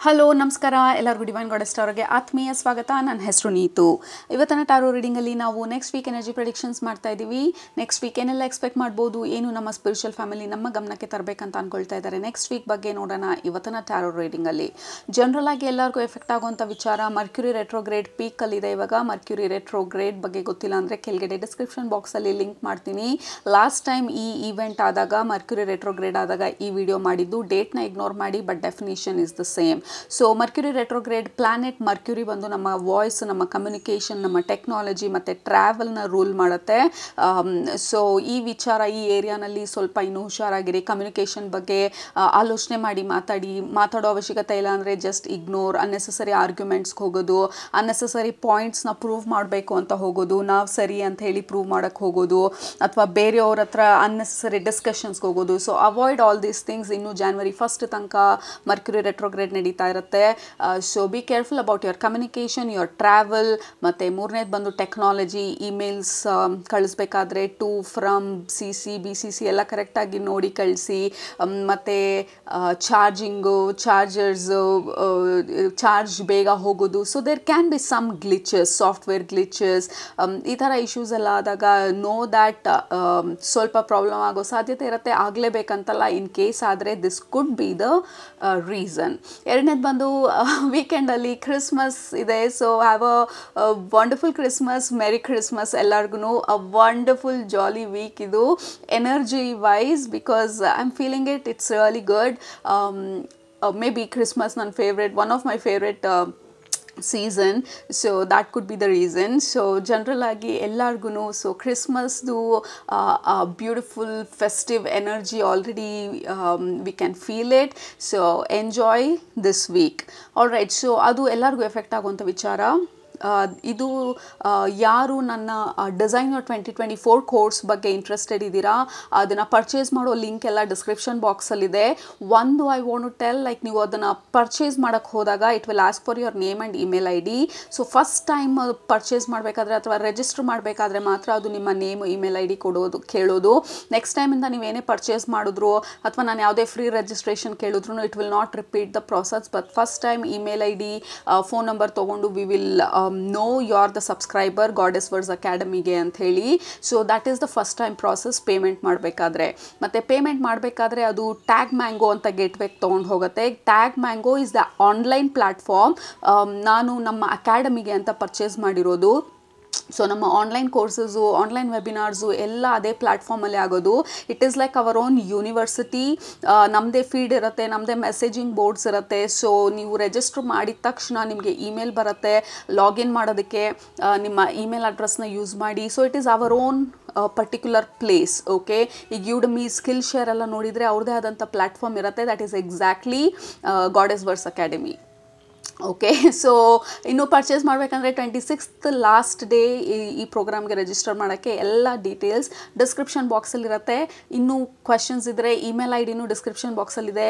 Hello ನಮಸ್ಕಾರ ಎಲ್ಲರಿಗೂ divine goddess ಟಾರೋಗೆ ಆತ್ಮೀಯ ಸ್ವಾಗತ. ನನ್ನ ಹೆಸರು ನೀತು. ಇವತ್ತಿನ ಟಾರೋ ರೀಡಿಂಗಲ್ಲಿ ನಾವು ನೆಕ್ಸ್ಟ್ ವೀಕ್ ಎನರ್ಜಿ ಪ್ರೆಡಿಕ್ಷನ್ಸ್ ಮಾಡ್ತಾ ಇದ್ದೀವಿ. ನೆಕ್ಸ್ಟ್ ವೀಕ್ ಏನೆಲ್ಲ ಎಕ್ಸ್ಪೆಕ್ಟ್ ಮಾಡ್ಬೋದು, ಏನು ನಮ್ಮ ಸ್ಪಿರಿಚುವಲ್ ಫ್ಯಾಮಿಲಿ ನಮ್ಮ ಗಮನಕ್ಕೆ ತರಬೇಕಂತ ಅಂದ್ಕೊಳ್ತಾ ಇದ್ದಾರೆ. ನೆಕ್ಸ್ಟ್ ವೀಕ್ ಬಗ್ಗೆ ನೋಡೋಣ ಇವತ್ತಿನ ಟಾರೋ ರೀಡಿಂಗಲ್ಲಿ. ಜನರಲ್ ಆಗಿ ಎಲ್ಲರಿಗೂ ಎಫೆಕ್ಟ್ ಆಗುವಂಥ ವಿಚಾರ, ಮರ್ಕ್ಯುರಿ ರೆಟ್ರೋಗ್ರೇಡ್ ಪೀಕಲ್ಲಿದೆ ಇವಾಗ. ಮರ್ಕ್ಯುರಿ ರೆಟ್ರೋಗ್ರೇಡ್ ಬಗ್ಗೆ ಗೊತ್ತಿಲ್ಲ ಅಂದರೆ ಕೆಳಗಡೆ ಡಿಸ್ಕ್ರಿಪ್ಷನ್ ಬಾಕ್ಸಲ್ಲಿ ಲಿಂಕ್ ಮಾಡ್ತೀನಿ. ಲಾಸ್ಟ್ ಟೈಮ್ ಈ ಈವೆಂಟ್ ಆದಾಗ, ಮರ್ಕ್ಯುರಿ ರೆಟ್ರೋಗ್ರೇಡ್ ಆದಾಗ ಈ ವಿಡಿಯೋ ಮಾಡಿದ್ದು. ಡೇಟ್ನ ಇಗ್ನೋರ್ ಮಾಡಿ, but definition is the same. So Mercury retrograde planet Mercury ಬಂದು ನಮ್ಮ ವಾಯ್ಸ್, ನಮ್ಮ ಕಮ್ಯುನಿಕೇಷನ್, ನಮ್ಮ ಟೆಕ್ನಾಲಜಿ ಮತ್ತು ಟ್ರಾವೆಲ್ನ ರೂಲ್ ಮಾಡುತ್ತೆ. ಸೊ ಈ ವಿಚಾರ, ಈ ಏರಿಯಾನಲ್ಲಿ ಸ್ವಲ್ಪ ಇನ್ನೂ ಹುಷಾರಾಗಿರಿ. ಕಮ್ಯುನಿಕೇಷನ್ ಬಗ್ಗೆ ಆಲೋಚನೆ ಮಾಡಿ ಮಾತಾಡೋ ಅವಶ್ಯಕತೆ ಇಲ್ಲ. ಅಂದರೆ ಜಸ್ಟ್ ಇಗ್ನೋರ್, ಅನ್ನೆಸೆಸರಿ ಆರ್ಗ್ಯುಮೆಂಟ್ಸ್ಗೆ ಹೋಗೋದು, ಅನ್ನೆಸೆಸರಿ ಪಾಯಿಂಟ್ಸ್ನ ಪ್ರೂವ್ ಮಾಡಬೇಕು ಅಂತ ಹೋಗೋದು, ನಾವು ಸರಿ ಅಂತ ಹೇಳಿ ಪ್ರೂವ್ ಮಾಡೋಕ್ಕೆ ಹೋಗೋದು, ಅಥವಾ ಬೇರೆಯವ್ರ ಹತ್ರ ಅನ್ನೆಸೆಸರಿ ಡಿಸ್ಕಷನ್ಸ್ಗೆ ಹೋಗೋದು. So avoid all these things. ಇನ್ನು January 1 ತನಕ ಮರ್ಕ್ಯುರಿ ರೆಟ್ರೋಗ್ರೇಡ್ ನಡೀತಾ ಇರುತ್ತೆ. So be careful about your communication, your travel. ಮತ್ತು ಮೂರನೇದು ಬಂದು ಟೆಕ್ನಾಲಜಿ. ಇಮೇಲ್ಸ್ ಕಳಿಸ್ಬೇಕಾದ್ರೆ ಟು, ಫ್ರಮ್, CC, BCC ಎಲ್ಲ ಕರೆಕ್ಟಾಗಿ ನೋಡಿ ಕಳಿಸಿ. ಮತ್ತು ಚಾರ್ಜಿಂಗು, ಚಾರ್ಜರ್ಸು, ಚಾರ್ಜ್ ಬೇಗ ಹೋಗೋದು. So there can be some glitches, software glitches. ಈ ಥರ ಇಶ್ಯೂಸ್ ಎಲ್ಲ ಆದಾಗ ನೋ ದ್ಯಾಟ್ ಸ್ವಲ್ಪ ಪ್ರಾಬ್ಲಮ್ ಆಗೋ ಸಾಧ್ಯತೆ ಇರುತ್ತೆ. ಆಗಲೇಬೇಕಂತಲ್ಲ, ಇನ್ ಕೇಸ್ ಆದರೆ this could be the reason. ಎರಡನೇದು ಬಂದು ವೀಕೆಂಡಲ್ಲಿ ಕ್ರಿಸ್ಮಸ್ ಇದೆ. So have a wonderful Christmas, merry Christmas ಎಲ್ಲರಿಗೂ. ಅ ವಂಡರ್ಫುಲ್ ಜಾಲಿ ವೀಕ್ ಇದು energy wise, because I am feeling it's really good. Maybe Christmas ನನ್ನ favourite, one of my favourite season, so that could be the reason. So general ಆಗಿ ಎಲ್ಲರಿಗೂ so ಕ್ರಿಸ್ಮಸ್ದು beautiful festive energy already we can feel it. So enjoy this week. All right, so ಅದು ಎಲ್ಲರಿಗೂ effect ಆಗುವಂಥ ವಿಚಾರ. ಇದು ಯಾರು ನನ್ನ ಡಿಸೈನರ್ 2024 ಕೋರ್ಸ್ ಬಗ್ಗೆ ಇಂಟ್ರೆಸ್ಟೆಡ್ ಇದ್ದೀರಾ, ಅದನ್ನು ಪರ್ಚೇಸ್ ಮಾಡೋ ಲಿಂಕ್ ಎಲ್ಲ ಡಿಸ್ಕ್ರಿಪ್ಷನ್ ಬಾಕ್ಸಲ್ಲಿದೆ. ಒಂದು I want to tell, like ನೀವು ಅದನ್ನು ಪರ್ಚೇಸ್ ಮಾಡೋಕ್ಕೆ ಹೋದಾಗ it will ask for your name and email ID. So first time purchase ಮಾಡಬೇಕಾದ್ರೆ ಅಥವಾ ರಿಜಿಸ್ಟರ್ ಮಾಡಬೇಕಾದ್ರೆ ಮಾತ್ರ ಅದು ನಿಮ್ಮ ನೇಮು, ಇಮೇಲ್ ID ಕೇಳೋದು. ನೆಕ್ಸ್ಟ್ ಟೈಮಿಂದ ನೀವೇನೇ ಪರ್ಚೇಸ್ ಮಾಡಿದ್ರು ಅಥವಾ ನಾನು ಯಾವುದೇ ಫ್ರೀ ರಿಜಿಸ್ಟ್ರೇಷನ್ ಕೇಳಿದ್ರು it will not repeat the process. But first time email ID, phone number ತೊಗೊಂಡು we will know you are the subscriber goddess words ಅಕಾಡೆಮಿಗೆ ಅಂತ ಹೇಳಿ. So that is the first time process payment ಮಾಡಬೇಕಾದ್ರೆ. ಮತ್ತು payment ಮಾಡಬೇಕಾದ್ರೆ ಅದು tag mango ಅಂತ ಗೇಟ್ವೇಗೆ ತೊಗೊಂಡು ಹೋಗುತ್ತೆ. Tag mango is the online platform. ನಾನು ನಮ್ಮ ಅಕಾಡೆಮಿಗೆ ಅಂತ ಪರ್ಚೇಸ್ ಮಾಡಿರೋದು. ಸೊ ನಮ್ಮ ಆನ್ಲೈನ್ ಕೋರ್ಸಸ್ಸು, ಆನ್ಲೈನ್ ವೆಬಿನಾರ್ಸು ಎಲ್ಲ ಅದೇ ಪ್ಲ್ಯಾಟ್ಫಾರ್ಮಲ್ಲಿ ಆಗೋದು. It is like our own university. ನಮ್ಮದೇ ಫೀಡ್ ಇರುತ್ತೆ, ನಮ್ಮದೇ ಮೆಸೇಜಿಂಗ್ ಬೋರ್ಡ್ಸ್ ಇರುತ್ತೆ. ಸೊ ನೀವು ರೆಜಿಸ್ಟರ್ ಮಾಡಿದ ತಕ್ಷಣ ನಿಮಗೆ ಇಮೇಲ್ ಬರುತ್ತೆ ಲಾಗಿನ್ ಮಾಡೋದಕ್ಕೆ. ನಿಮ್ಮ ಇಮೇಲ್ ಅಡ್ರೆಸ್ನ ಯೂಸ್ ಮಾಡಿ. So it is our own particular place. Okay, ಈಗ ಯುಡಮಿ, ಸ್ಕಿಲ್ ಶೇರ್ ಎಲ್ಲ ನೋಡಿದರೆ ಅವ್ರದ್ದೇ ಆದಂಥ ಪ್ಲ್ಯಾಟ್ಫಾರ್ಮ್ ಇರುತ್ತೆ. That is exactly goddess words academy. Okay, so ಇನ್ನು ಪರ್ಚೇಸ್ ಮಾಡಬೇಕಂದ್ರೆ 26th ಲಾಸ್ಟ್ ಡೇ ಈ ಪ್ರೋಗ್ರಾಮ್ಗೆ ರಿಜಿಸ್ಟರ್ ಮಾಡೋಕ್ಕೆ. ಎಲ್ಲ ಡೀಟೇಲ್ಸ್ ಡಿಸ್ಕ್ರಿಪ್ಷನ್ ಬಾಕ್ಸಲ್ಲಿರುತ್ತೆ. ಇನ್ನೂ ಕ್ವೆಶನ್ಸ್ ಇದ್ದರೆ ಇಮೇಲ್ IDನೂ ಡಿಸ್ಕ್ರಿಪ್ಷನ್ ಬಾಕ್ಸಲ್ಲಿದೆ.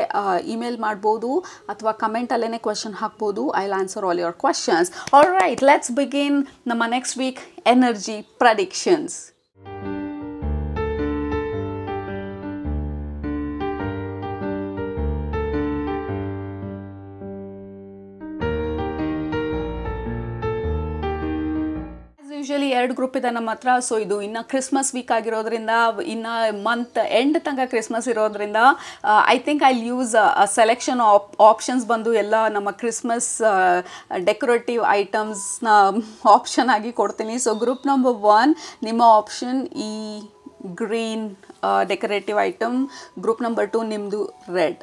ಇಮೇಲ್ ಮಾಡ್ಬೋದು ಅಥವಾ ಕಮೆಂಟಲ್ಲೇ ಕ್ವೆಶನ್ ಹಾಕ್ಬೋದು. I will answer all your questions. All right, let's begin ನಮ್ಮ next week energy predictions. Usually 2 group ಇದೆ ನಮ್ಮ ಹತ್ರ. ಸೊ ಇದು ಇನ್ನು ಕ್ರಿಸ್ಮಸ್ ವೀಕ್ ಆಗಿರೋದ್ರಿಂದ, ಇನ್ನು ಮಂತ್ ಎಂಡ್ ತನಕ ಕ್ರಿಸ್ಮಸ್ ಇರೋದ್ರಿಂದ I think I use selection options ಬಂದು ಎಲ್ಲ ನಮ್ಮ ಕ್ರಿಸ್ಮಸ್ ಡೆಕೋರೇಟಿವ್ ಐಟಮ್ಸ್ನ ಆಪ್ಷನ್ ಆಗಿ ಕೊಡ್ತೀನಿ. ಸೊ ಗ್ರೂಪ್ ನಂಬರ್ 1 ನಿಮ್ಮ ಆಪ್ಷನ್ ಈ green decorative item. Group number 2 ನಿಮ್ಮದು ರೆಡ್.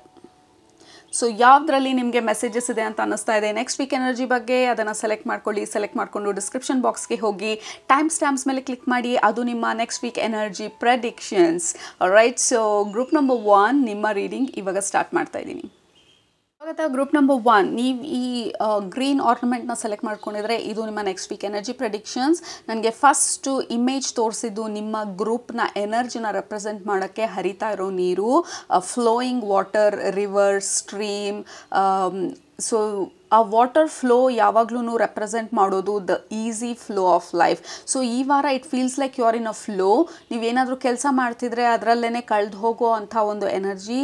ಸೊ ಯಾವುದರಲ್ಲಿ ನಿಮಗೆ ಮೆಸೇಜಸ್ ಇದೆ ಅಂತ ಅನ್ನಿಸ್ತಾ ಇದೆ ನೆಕ್ಸ್ಟ್ ವೀಕ್ ಎನರ್ಜಿ ಬಗ್ಗೆ, ಅದನ್ನು ಸೆಲೆಕ್ಟ್ ಮಾಡ್ಕೊಳ್ಳಿ. ಸೆಲೆಕ್ಟ್ ಮಾಡಿಕೊಂಡು ಡಿಸ್ಕ್ರಿಪ್ಷನ್ ಬಾಕ್ಸ್ಗೆ ಹೋಗಿ ಟೈಮ್ ಸ್ಟ್ಯಾಂಪ್ಸ್ ಮೇಲೆ ಕ್ಲಿಕ್ ಮಾಡಿ. ಅದು ನಿಮ್ಮ next week energy predictions. Right, so group number 1 ನಿಮ್ಮ ರೀಡಿಂಗ್ ಇವಾಗ ಸ್ಟಾರ್ಟ್ ಮಾಡ್ತಾ ಇದ್ದೀನಿ. ಗ್ರೂಪ್ ನಂಬರ್ 1, ನೀವು ಈ ಗ್ರೀನ್ ಆರ್ನಮೆಂಟ್ನ ಸೆಲೆಕ್ಟ್ ಮಾಡ್ಕೊಂಡಿದ್ರೆ ಇದು ನಿಮ್ಮ ನೆಕ್ಸ್ಟ್ ವೀಕ್ ಎನರ್ಜಿ ಪ್ರೆಡಿಕ್ಷನ್ಸ್. ನನಗೆ ಫಸ್ಟು ಇಮೇಜ್ ತೋರಿಸಿದ್ದು ನಿಮ್ಮ ಗ್ರೂಪ್ನ ಎನರ್ಜಿನ ರೆಪ್ರೆಸೆಂಟ್ ಮಾಡೋಕ್ಕೆ ಹರಿತಾ ಇರೋ ನೀರು, flowing water, river, stream, so ಆ ವಾಟರ್ ಫ್ಲೋ ಯಾವಾಗ್ಲೂ ರೆಪ್ರೆಸೆಂಟ್ ಮಾಡೋದು the easy flow of life. So ಈ ವಾರ it feels like you are in a flow. ನೀವೇನಾದರೂ ಕೆಲಸ ಮಾಡ್ತಿದ್ರೆ ಅದರಲ್ಲೇ ಕಳೆದು ಹೋಗೋ ಅಂಥ ಒಂದು ಎನರ್ಜಿ,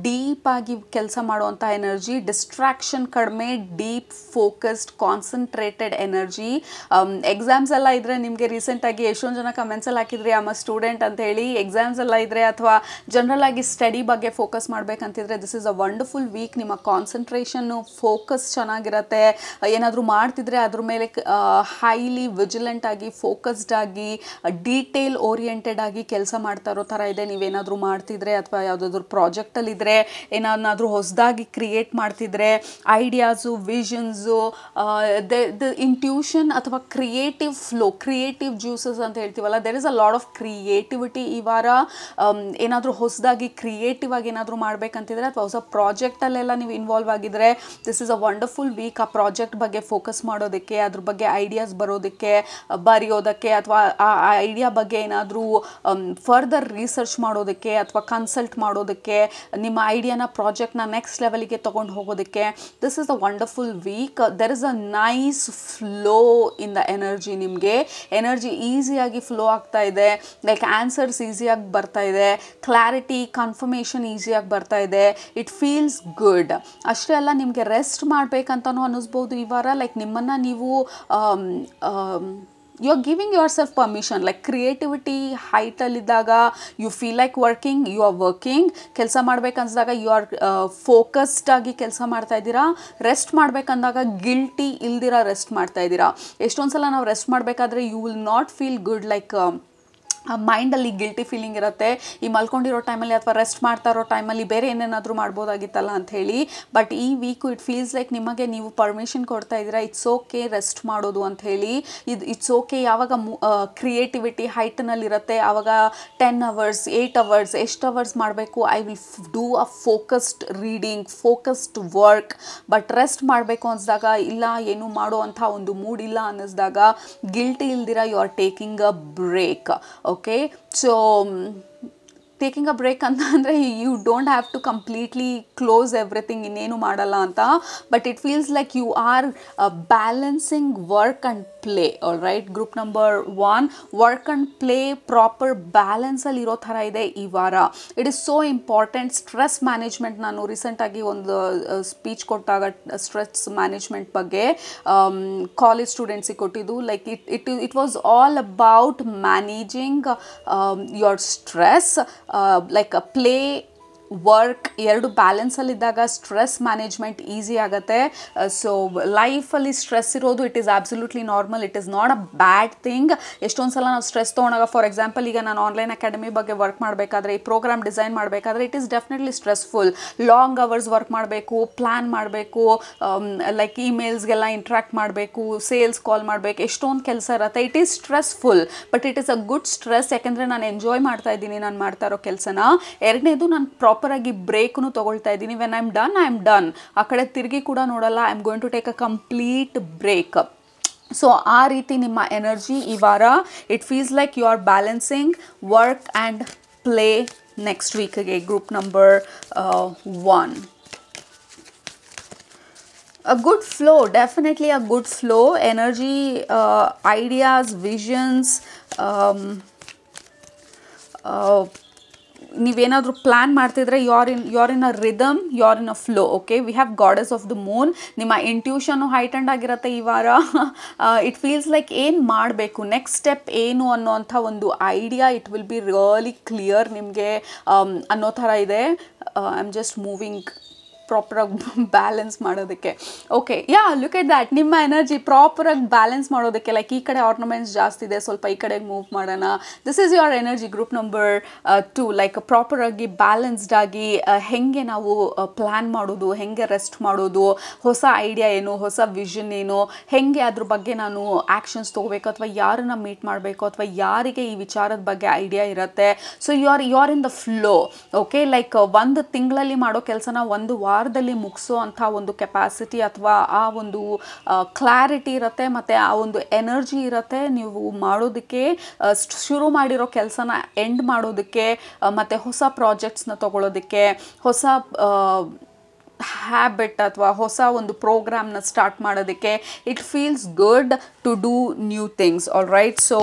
ಡೀಪಾಗಿ ಕೆಲಸ ಮಾಡುವಂಥ ಎನರ್ಜಿ, ಡಿಸ್ಟ್ರಾಕ್ಷನ್ ಕಡಿಮೆ, deep focused concentrated energy. Exams ಎಲ್ಲ ಇದ್ದರೆ ನಿಮಗೆ ರೀಸೆಂಟಾಗಿ ಎಷ್ಟೊಂದು ಜನ ಕಮೆಂಟ್ಸಲ್ಲಿ ಹಾಕಿದ್ರಿ ಆಮ್ ಅ ಸ್ಟೂಡೆಂಟ್ ಅಂತ ಹೇಳಿ. ಎಕ್ಸಾಮ್ಸ್ ಎಲ್ಲ ಇದ್ದರೆ ಅಥವಾ ಜನರಲ್ ಆಗಿ ಸ್ಟಡಿ ಬಗ್ಗೆ ಫೋಕಸ್ ಮಾಡಬೇಕಂತಿದ್ರೆ this is a wonderful week. ನಿಮ್ಮ ಕಾನ್ಸಂಟ್ರೇಷನ್ನು, ಫೋಕಸ್ ಚೆನ್ನಾಗಿರುತ್ತೆ. ಏನಾದರೂ ಮಾಡ್ತಿದ್ರೆ ಅದ್ರ ಮೇಲೆ ಹೈಲಿ ವಿಜಿಲೆಂಟ್ ಆಗಿ, ಫೋಕಸ್ಡ್ ಆಗಿ, ಡೀಟೇಲ್ ಓರಿಯೆಂಟೆಡ್ ಆಗಿ ಕೆಲಸ ಮಾಡ್ತಾ ಇರೋ ಥರ ಇದೆ. ನೀವೇನಾದರೂ ಮಾಡ್ತಿದ್ರೆ ಅಥವಾ ಯಾವುದಾದ್ರೂ ಪ್ರಾಜೆಕ್ಟಲ್ಲಿದ್ದರೆ, ಏನಾದರೂ ಹೊಸದಾಗಿ ಕ್ರಿಯೇಟ್ ಮಾಡ್ತಿದ್ರೆ, ಐಡಿಯಾಸು, ವಿಷನ್ಸು, ದ ಇಂಟ್ಯೂಷನ್ ಅಥವಾ ಕ್ರಿಯೇಟಿವ್ ಫ್ಲೋ, ಕ್ರಿಯೇಟಿವ್ ಜ್ಯೂಸಸ್ ಅಂತ ಹೇಳ್ತೀವಲ್ಲ, there is a lot of creativity ಈ ವಾರ. ಏನಾದರೂ ಹೊಸದಾಗಿ ಕ್ರಿಯೇಟಿವ್ ಆಗಿ ಏನಾದರೂ ಮಾಡಬೇಕಂತಿದ್ರೆ ಅಥವಾ ಹೊಸ ಪ್ರಾಜೆಕ್ಟಲ್ಲೆಲ್ಲ ನೀವು ಇನ್ವಾಲ್ವ್ ಆಗಿದ್ರೆ this is a wonderful weak. ಆ ಪ್ರಾಜೆಕ್ಟ್ ಬಗ್ಗೆ ಫೋಕಸ್ ಮಾಡೋದಕ್ಕೆ, ಅದ್ರ ಬಗ್ಗೆ ಐಡಿಯಾಸ್ ಬರೋದಕ್ಕೆ, ಬರೆಯೋದಕ್ಕೆ, ಅಥವಾ ಆ ಐಡಿಯಾ ಬಗ್ಗೆ ಏನಾದರೂ ಫರ್ದರ್ ರಿಸರ್ಚ್ ಮಾಡೋದಕ್ಕೆ ಅಥವಾ ಕನ್ಸಲ್ಟ್ ಮಾಡೋದಕ್ಕೆ, ನಿಮ್ಮ ಐಡಿಯಾನ, ಪ್ರಾಜೆಕ್ಟ್ನ ನೆಕ್ಸ್ಟ್ ಲೆವೆಲಿಗೆ ತೊಗೊಂಡು ಹೋಗೋದಕ್ಕೆ this is a wonderful weak. There is a nice flow in the energy. ನಿಮಗೆ ಎನರ್ಜಿ ಈಸಿಯಾಗಿ ಫ್ಲೋ ಆಗ್ತಾ ಇದೆ. ಲೈಕ್ ಆನ್ಸರ್ಸ್ ಈಸಿಯಾಗಿ ಬರ್ತಾ ಇದೆ, ಕ್ಲಾರಿಟಿ, ಕನ್ಫರ್ಮೇಷನ್ ಈಸಿಯಾಗಿ ಬರ್ತಾ ಇದೆ. It feels good. ಅಷ್ಟೇ ಅಲ್ಲ, ನಿಮಗೆ ರೆಸ್ಟ್ ಮಾಡಬೇಕಂತನೂ ಅನ್ನಿಸ್ಬೋದು ಈ ವಾರ. ಲೈಕ್ ನಿಮ್ಮನ್ನು ನೀವು you are giving yourself permission. Like creativity ಹೈಟಲ್ಲಿದ್ದಾಗ you feel like working, you are working. ಕೆಲಸ ಮಾಡ್ಬೇಕನ್ಸಿದಾಗ ಯು ಆರ್ ಫೋಕಸ್ಡ್ ಆಗಿ ಕೆಲಸ ಮಾಡ್ತಾ ಇದ್ದೀರಾ. ರೆಸ್ಟ್ ಮಾಡಬೇಕಂದಾಗ ಗಿಲ್ಟಿ ಇಲ್ದಿರ ರೆಸ್ಟ್ ಮಾಡ್ತಾ ಇದ್ದೀರಾ. ಎಷ್ಟೊಂದು ಸಲ ನಾವು ರೆಸ್ಟ್ ಮಾಡಬೇಕಾದ್ರೆ you will not feel good. Like ಆ ಮೈಂಡಲ್ಲಿ ಗಿಲ್ಟಿ ಫೀಲಿಂಗ್ ಇರುತ್ತೆ, ಈ ಮಲ್ಕೊಂಡಿರೋ ಟೈಮಲ್ಲಿ ಅಥವಾ ರೆಸ್ಟ್ ಮಾಡ್ತಾ ಇರೋ ಟೈಮಲ್ಲಿ ಬೇರೆ ಏನೇನಾದರೂ ಮಾಡ್ಬೋದಾಗಿತ್ತಲ್ಲ ಅಂಥೇಳಿ. ಬಟ್ ಈ ವೀಕು ಇಟ್ ಫೀಲ್ಸ್ ಲೈಕ್ ನಿಮಗೆ ನೀವು ಪರ್ಮಿಷನ್ ಕೊಡ್ತಾ ಇದ್ದೀರಾ, ಇಟ್ಸ್ ಓಕೆ ರೆಸ್ಟ್ ಮಾಡೋದು ಅಂಥೇಳಿ. It's okay. ಯಾವಾಗ ಕ್ರಿಯೇಟಿವಿಟಿ ಹೈಟ್ನಲ್ಲಿರುತ್ತೆ ಆವಾಗ 10 hours 8 hours ಎಷ್ಟು ಅವರ್ಸ್ ಮಾಡಬೇಕು, I will do a focused reading, focused work. But rest ಮಾಡಬೇಕು ಅನಿಸಿದಾಗ, ಇಲ್ಲ ಏನು ಮಾಡೋ ಅಂಥ ಒಂದು ಮೂಡ್ ಇಲ್ಲ ಅನ್ನಿಸ್ದಾಗ, ಗಿಲ್ಟಿ ಇಲ್ದಿರ you are taking a break. Okay, so taking a break ಅಂತ ಅಂದರೆ you don't have to completely close everything, ಇನ್ನೇನು ಮಾಡಲ್ಲ ಅಂತ. But it feels like you are balancing work and play. All right, group number 1, work and play proper ಬ್ಯಾಲೆನ್ಸಲ್ಲಿ ಇರೋ ಥರ ಇದೆ ಈ ವಾರ. It is so important. Stress management, ನಾನು ರೀಸೆಂಟಾಗಿ ಒಂದು ಸ್ಪೀಚ್ ಕೊಟ್ಟಾಗ ಸ್ಟ್ರೆಸ್ ಮ್ಯಾನೇಜ್ಮೆಂಟ್ ಬಗ್ಗೆ ಕಾಲೇಜ್ ಸ್ಟೂಡೆಂಟ್ಸಿಗೆ ಕೊಟ್ಟಿದ್ದು. Like it was all about managing your stress. Like play, work ಎರಡು ಬ್ಯಾಲೆನ್ಸಲ್ಲಿದ್ದಾಗ ಸ್ಟ್ರೆಸ್ ಮ್ಯಾನೇಜ್ಮೆಂಟ್ ಈಸಿ ಆಗುತ್ತೆ. ಸೊ ಲೈಫಲ್ಲಿ ಸ್ಟ್ರೆಸ್ ಇರೋದು it is absolutely normal. It is not a bad thing. ಎಷ್ಟೊಂದು ಸಲ ನಾವು ಸ್ಟ್ರೆಸ್ ತೊಗೊಂಡಾಗ, ಫಾರ್ ಎಕ್ಸಾಂಪಲ್ ಈಗ ನಾನು ಆನ್ಲೈನ್ ಅಕಾಡೆಮಿ ಬಗ್ಗೆ ವರ್ಕ್ ಮಾಡಬೇಕಾದ್ರೆ, ಈ ಪ್ರೋಗ್ರಾಮ್ ಡಿಸೈನ್ ಮಾಡಬೇಕಾದ್ರೆ it is definitely stressful. Long hours work ಮಾಡಬೇಕು, ಪ್ಲ್ಯಾನ್ ಮಾಡಬೇಕು, ಲೈಕ್ ಇಮೇಲ್ಸ್ಗೆಲ್ಲ ಇಂಟ್ರ್ಯಾಕ್ಟ್ ಮಾಡಬೇಕು, ಸೇಲ್ಸ್ ಕಾಲ್ ಮಾಡಬೇಕು, ಎಷ್ಟೊಂದು ಕೆಲಸ ಇರುತ್ತೆ. It is stressful, but it is a good stress. ಯಾಕೆಂದರೆ ನಾನು ಎಂಜಾಯ್ ಮಾಡ್ತಾ ಇದ್ದೀನಿ ನಾನು ಮಾಡ್ತಾ ಇರೋ ಕೆಲಸನ. ಎರಡನೇದು, ನಾನು ಪ್ರಾಪರಾಗಿ ಬ್ರೇಕ್ನು ತೊಗೊಳ್ತಾ ಇದ್ದೀನಿ. When I am done, I am done. ಆ ಕಡೆ ತಿರುಗಿ ಕೂಡ ನೋಡಲ್ಲ. I am going to take a complete break. So ಆ ರೀತಿ ನಿಮ್ಮ ಎನರ್ಜಿ ಈ ವಾರ it feels like you are balancing work and play next ವೀಕ್ಗೆ. Group number 1, a good flow, definitely a good flow. Energy, ideas, visions, ನೀವೇನಾದರೂ plan ಮಾಡ್ತಿದ್ರೆ you are in a rhythm, you are in a flow. Okay, we have goddess of the moon. ನಿಮ್ಮ ಇಂಟ್ಯೂಷನ್ನು ಹೈಟೆಂಡ್ ಆಗಿರುತ್ತೆ ಈ ವಾರ. It feels like ಏನು ಮಾಡಬೇಕು, next step ಏನು ಅನ್ನೋಂಥ ಒಂದು idea it will be really clear ನಿಮಗೆ ಅನ್ನೋ ಥರ ಇದೆ. ಐ ಆಮ್ ಜಸ್ಟ್ ಮೂವಿಂಗ್ ಪ್ರಾಪರಾಗಿ ಬ್ಯಾಲೆನ್ಸ್ ಮಾಡೋದಕ್ಕೆ. Okay, yeah, look at that. ನಿಮ್ಮ ಎನರ್ಜಿ ಪ್ರಾಪರಾಗಿ ಬ್ಯಾಲೆನ್ಸ್ ಮಾಡೋದಕ್ಕೆ, ಲೈಕ್ ಈ ಕಡೆ ಆರ್ನಮೆಂಟ್ಸ್ ಜಾಸ್ತಿ ಇದೆ, ಸ್ವಲ್ಪ ಈ ಕಡೆಗೆ ಮೂವ್ ಮಾಡೋಣ. This is your energy. Group number 2, like ಪ್ರಾಪರಾಗಿ ಬ್ಯಾಲೆನ್ಸ್ಡ್ ಆಗಿ ಹೆಂಗೆ ನಾವು ಪ್ಲ್ಯಾನ್ ಮಾಡೋದು, ಹೆಂಗೆ ರೆಸ್ಟ್ ಮಾಡೋದು, ಹೊಸ ಐಡಿಯಾ ಏನು, ಹೊಸ ವಿಷನ್ ಏನು, ಹೆಂಗೆ ಅದ್ರ ಬಗ್ಗೆ ನಾನು ಆ್ಯಕ್ಷನ್ಸ್ ತೊಗೋಬೇಕು, ಅಥವಾ ಯಾರನ್ನ ಮೀಟ್ ಮಾಡಬೇಕು, ಅಥವಾ ಯಾರಿಗೆ ಈ ವಿಚಾರದ ಬಗ್ಗೆ ಐಡಿಯಾ ಇರುತ್ತೆ. So you are in the flow. Okay, like ಒಂದು ತಿಂಗಳಲ್ಲಿ ಮಾಡೋ ಕೆಲಸನ ಒಂದು ವಾರದಲ್ಲಿ ಮುಗಿಸೋ ಅಂಥ ಒಂದು ಕೆಪಾಸಿಟಿ ಅಥವಾ ಆ ಒಂದು ಕ್ಲಾರಿಟಿ ಇರುತ್ತೆ, ಮತ್ತು ಆ ಒಂದು ಎನರ್ಜಿ ಇರುತ್ತೆ ನೀವು ಮಾಡೋದಕ್ಕೆ, ಶುರು ಮಾಡಿರೋ ಕೆಲಸನ ಎಂಡ್ ಮಾಡೋದಕ್ಕೆ, ಮತ್ತು ಹೊಸ ಪ್ರಾಜೆಕ್ಟ್ಸ್ನ ತೊಗೊಳೋದಕ್ಕೆ, ಹೊಸ ಹ್ಯಾಬಿಟ್ ಅಥವಾ ಹೊಸ ಒಂದು ಪ್ರೋಗ್ರಾಮ್ನ ಸ್ಟಾರ್ಟ್ ಮಾಡೋದಕ್ಕೆ. It feels good to do new things. All right. So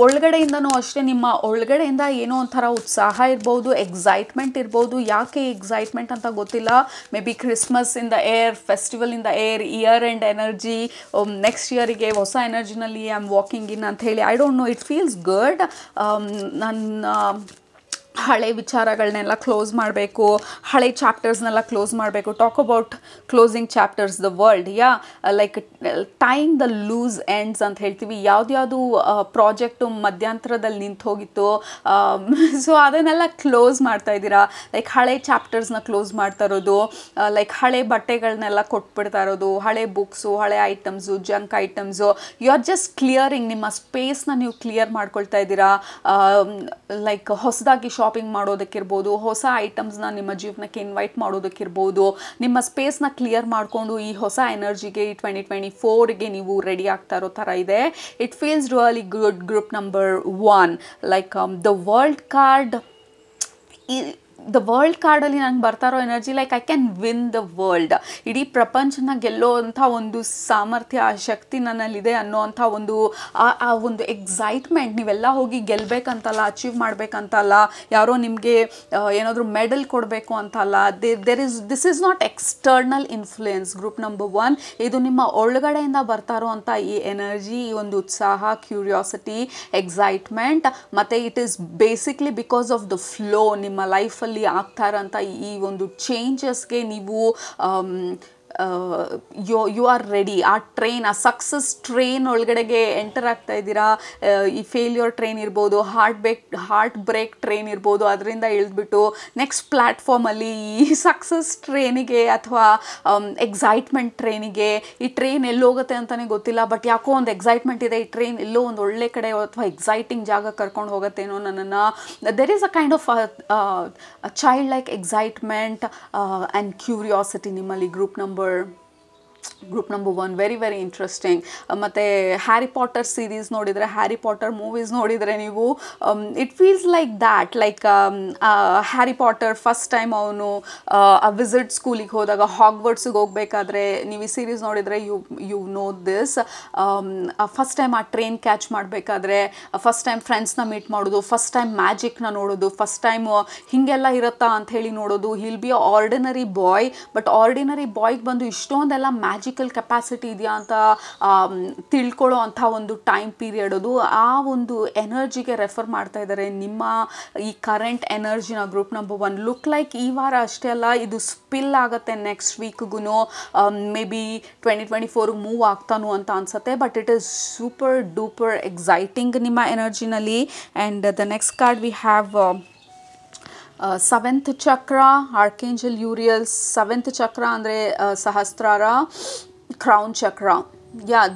ಒಳಗಡೆಯಿಂದನೂ ಅಷ್ಟೇ, ನಿಮ್ಮ ಒಳಗಡೆಯಿಂದ ಏನೋ ಒಂಥರ ಉತ್ಸಾಹ ಇರ್ಬೋದು, ಎಕ್ಸೈಟ್ಮೆಂಟ್ ಇರ್ಬೋದು. ಯಾಕೆ ಎಕ್ಸೈಟ್ಮೆಂಟ್ ಅಂತ ಗೊತ್ತಿಲ್ಲ. Maybe Christmas in the air, festival in the air, year end energy, next ಇಯರಿಗೆ ಹೊಸ ಎನರ್ಜಿನಲ್ಲಿ ಐ ಆಮ್ ವಾಕಿಂಗ್ ಇನ್ ಅಂತ ಹೇಳಿ. I don't know, it feels good. ನನ್ನ ಹಳೆ ವಿಚಾರಗಳನ್ನೆಲ್ಲ ಕ್ಲೋಸ್ ಮಾಡಬೇಕು, ಹಳೆ ಚಾಪ್ಟರ್ಸ್ನೆಲ್ಲ ಕ್ಲೋಸ್ ಮಾಡಬೇಕು. Talk about closing chapters, the world. Like time the loose ends ಅಂತ ಹೇಳ್ತೀವಿ. ಯಾವ್ದು ಪ್ರಾಜೆಕ್ಟು ಮಧ್ಯಂತರದಲ್ಲಿ ನಿಂತು ಹೋಗಿತ್ತು, ಸೊ ಅದನ್ನೆಲ್ಲ ಕ್ಲೋಸ್ ಮಾಡ್ತಾ ಇದ್ದೀರಾ. ಲೈಕ್ ಹಳೆ ಚಾಪ್ಟರ್ಸ್ನ ಕ್ಲೋಸ್ ಮಾಡ್ತಾ ಇರೋದು, ಲೈಕ್ ಹಳೆ ಬಟ್ಟೆಗಳನ್ನೆಲ್ಲ ಕೊಟ್ಬಿಡ್ತಾ ಇರೋದು, ಹಳೆ ಬುಕ್ಸು, ಹಳೆ items, junk items. You are just clearing, ನಿಮ್ಮ ಸ್ಪೇಸ್ನ ನೀವು ಕ್ಲಿಯರ್ ಮಾಡ್ಕೊಳ್ತಾ ಇದ್ದೀರಾ. ಲೈಕ್ ಹೊಸದಾಗಿ ಶಾಪಿಂಗ್ ಮಾಡೋದಕ್ಕಿರ್ಬೋದು, ಹೊಸ ಐಟಮ್ಸ್ನ ನಿಮ್ಮ ಜೀವನಕ್ಕೆ ಇನ್ವೈಟ್ ಮಾಡೋದಕ್ಕಿರ್ಬೋದು, ನಿಮ್ಮ ಸ್ಪೇಸ್ನ ಕ್ಲಿಯರ್ ಮಾಡಿಕೊಂಡು ಈ ಹೊಸ ಎನರ್ಜಿಗೆ, ಈ 2024ಗೆ ನೀವು ರೆಡಿ ಆಗ್ತಾ ಇರೋ ಥರ ಇದೆ. It feels really good. Group number 1, like the world card. The world ಕಾರ್ಡಲ್ಲಿ ನಂಗೆ ಬರ್ತಾ ಇರೋ energy like I can win the world. ಇಡೀ ಪ್ರಪಂಚನ ಗೆಲ್ಲೋ ಅಂಥ ಒಂದು ಸಾಮರ್ಥ್ಯ, ಆ ಶಕ್ತಿ ನನ್ನಲ್ಲಿದೆ ಅನ್ನೋ ಅಂಥ ಆ ಒಂದು ಎಕ್ಸೈಟ್ಮೆಂಟ್. ನೀವೆಲ್ಲ ಹೋಗಿ ಗೆಲ್ಲಬೇಕಂತಲ್ಲ, ಅಚೀವ್ ಮಾಡಬೇಕಂತಲ್ಲ, ಯಾರೋ ನಿಮಗೆ ಏನಾದರೂ ಮೆಡಲ್ ಕೊಡಬೇಕು ಅಂತಲ್ಲ. This is not external influence. Group number 1, ಇದು ನಿಮ್ಮ ಒಳಗಡೆಯಿಂದ ಬರ್ತಾ ಇರೋ ಅಂಥ ಈ ಎನರ್ಜಿ, ಈ ಒಂದು ಉತ್ಸಾಹ, ಕ್ಯೂರಿಯಾಸಿಟಿ, ಎಕ್ಸೈಟ್ಮೆಂಟ್. ಮತ್ತು it is basically because of the flow. ನಿಮ್ಮ ಲೈಫಲ್ಲಿ ಆಗ್ತಾ ಇರೋಂಥ ಈ ಒಂದು ಚೇಂಜಸ್ಗೆ ನೀವು ಯು ಆರ್ ರೆಡಿ. ಆ ಟ್ರೈನ್, ಆ ಸಕ್ಸಸ್ ಟ್ರೈನ್ ಒಳಗಡೆಗೆ ಎಂಟರ್ ಆಗ್ತಾ ಇದ್ದೀರಾ. ಈ ಫೇಲ್ಯೂರ್ ಟ್ರೈನ್ ಇರ್ಬೋದು, ಹಾರ್ಟ್ ಬ್ರೇಕ್ ಟ್ರೈನ್ ಇರ್ಬೋದು, ಅದರಿಂದ ಇಳಿದ್ಬಿಟ್ಟು ನೆಕ್ಸ್ಟ್ ಪ್ಲ್ಯಾಟ್ಫಾರ್ಮಲ್ಲಿ ಈ ಸಕ್ಸಸ್ ಟ್ರೈನಿಗೆ ಅಥವಾ ಎಕ್ಸೈಟ್ಮೆಂಟ್ ಟ್ರೈನಿಗೆ. ಈ ಟ್ರೈನ್ ಎಲ್ಲೋಗುತ್ತೆ ಅಂತಲೇ ಗೊತ್ತಿಲ್ಲ, ಬಟ್ ಯಾಕೋ ಒಂದು ಎಕ್ಸೈಟ್ಮೆಂಟ್ ಇದೆ. ಈ ಟ್ರೈನ್ ಎಲ್ಲೋ ಒಂದು ಒಳ್ಳೆ ಕಡೆ ಅಥವಾ ಎಕ್ಸೈಟಿಂಗ್ ಜಾಗ ಕರ್ಕೊಂಡು ಹೋಗುತ್ತೇನೋ ನನ್ನನ್ನು. There is a kind of child like excitement and curiosity ನಿಮ್ಮಲ್ಲಿ. Group number 1 very very interesting. ಮತ್ತು ಹ್ಯಾರಿ ಪಾಟರ್ ಸೀರೀಸ್ ನೋಡಿದರೆ, ಹ್ಯಾರಿ ಪಾಟರ್ ಮೂವೀಸ್ ನೋಡಿದರೆ ನೀವು, it feels like that. Like Harry Potter first time ಅವನು ವಿಸಿಟ್ ಸ್ಕೂಲಿಗೆ ಹೋದಾಗ, ಹಾಗ್ವರ್ಡ್ಸಿಗೆ ಹೋಗಬೇಕಾದ್ರೆ, ನೀವು ಈ ಸೀರೀಸ್ ನೋಡಿದರೆ you know this. First time ಆ ಟ್ರೈನ್ ಕ್ಯಾಚ್ ಮಾಡಬೇಕಾದ್ರೆ, ಫಸ್ಟ್ ಟೈಮ್ ಫ್ರೆಂಡ್ಸ್ನ ಮೀಟ್ ಮಾಡೋದು, ಫಸ್ಟ್ ಟೈಮ್ ಮ್ಯಾಜಿಕ್ನ ನೋಡೋದು, ಫಸ್ಟ್ ಟೈಮ್ ಹೀಗೆಲ್ಲ ಇರುತ್ತಾ ಅಂಥೇಳಿ ನೋಡೋದು. He'll be ordinary boy, but ordinary ಬಾಯ್ಗೆ ಬಂದು ಇಷ್ಟೊಂದೆಲ್ಲ ಮ್ಯಾಜಿಕಲ್ ಕೆಪಾಸಿಟಿ ಇದೆಯಾ ಅಂತ ತಿಳ್ಕೊಳ್ಳೋ ಅಂಥ ಒಂದು ಟೈಮ್ ಪೀರಿಯಡ್ ಅದು. ಆ ಒಂದು ಎನರ್ಜಿಗೆ ರೆಫರ್ ಮಾಡ್ತಾ ಇದ್ದಾರೆ ನಿಮ್ಮ ಈ ಕರೆಂಟ್ ಎನರ್ಜಿನ. ಗ್ರೂಪ್ ನಂಬರ್ 1 ಲುಕ್ ಲೈಕ್ ಈ ವಾರ ಅಷ್ಟೇ ಅಲ್ಲ, ಇದು ಸ್ಪಿಲ್ ಆಗುತ್ತೆ ನೆಕ್ಸ್ಟ್ ವೀಕ್ಗೂ. ಮೇ ಬಿ 2024 ಮೂವ್ ಆಗ್ತಾನು ಅಂತ ಅನ್ಸುತ್ತೆ. But it is super duper exciting ನಿಮ್ಮ ಎನರ್ಜಿನಲ್ಲಿ. And the next card we have seventh chakra, archangel Uriel. Seventh chakra ಅಂದರೆ ಸಹಸ್ರಾರ, crown chakra.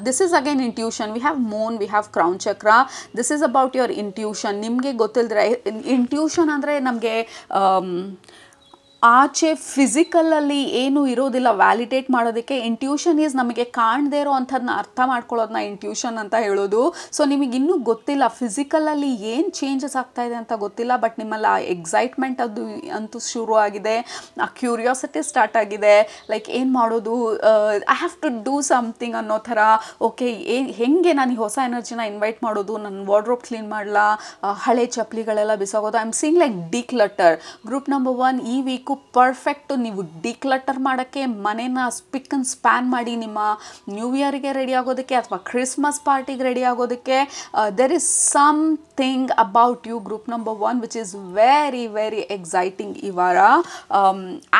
this is again intuition. We have moon, we have crown chakra. This is about your intuition. ನಿಮಗೆ ಗೊತ್ತಿಲ್ಲದ್ರೆ, intuition ಅಂದರೆ ನಮಗೆ ಆಚೆ ಫಿಸಿಕಲಲ್ಲಿ ಏನು ಇರೋದಿಲ್ಲ ವ್ಯಾಲಿಡೇಟ್ ಮಾಡೋದಕ್ಕೆ. ಇಂಟ್ಯೂಷನ್ ಈಸ್ ನಮಗೆ ಕಾಣದೇ ಇರೋ ಅಂಥದ್ದನ್ನ ಅರ್ಥ ಮಾಡ್ಕೊಳ್ಳೋದನ್ನ ಇಂಟ್ಯೂಷನ್ ಅಂತ ಹೇಳೋದು. ಸೊ ನಿಮಗೆ ಇನ್ನೂ ಗೊತ್ತಿಲ್ಲ, ಫಿಸಿಕಲಲ್ಲಿ ಏನು ಚೇಂಜಸ್ ಆಗ್ತಾ ಇದೆ ಅಂತ ಗೊತ್ತಿಲ್ಲ, ಬಟ್ ನಿಮ್ಮಲ್ಲಿ ಆ ಎಕ್ಸೈಟ್ಮೆಂಟ್ ಅದು ಅಂತೂ ಶುರು ಆಗಿದೆ, ಆ ಕ್ಯೂರಿಯಾಸಿಟಿ ಸ್ಟಾರ್ಟ್ ಆಗಿದೆ. ಲೈಕ್ ಏನು ಮಾಡೋದು, I have to do something ಅನ್ನೋ ಥರ. ಓಕೆ, ಹೆಂಗೆ ನಾನು ಈ ಹೊಸ ಎನರ್ಜಿನ ಇನ್ವೈಟ್ ಮಾಡೋದು, ನನ್ನ ವಾರ್ಡ್ರೋಬ್ ಕ್ಲೀನ್ ಮಾಡಲಾ, ಹಳೆ ಚಪ್ಪಲಿಗಳೆಲ್ಲ ಬಿಸಾಗೋದು. I am seeing like declutter. Group number 1 ಈ ವೀಕು ಪರ್ಫೆಕ್ಟು ನೀವು ಡಿಕ್ಲಟರ್ ಮಾಡೋಕ್ಕೆ, ಮನೇನ ಸ್ಪಿಕ್ ಆ್ಯಂಡ್ ಸ್ಪ್ಯಾನ್ ಮಾಡಿ ನಿಮ್ಮ ನ್ಯೂ ಇಯರ್ಗೆ ರೆಡಿ ಆಗೋದಕ್ಕೆ ಅಥವಾ ಕ್ರಿಸ್ಮಸ್ ಪಾರ್ಟಿಗೆ ರೆಡಿ ಆಗೋದಕ್ಕೆ. There is something about you group number 1 which is very very exciting ಈ ವಾರ.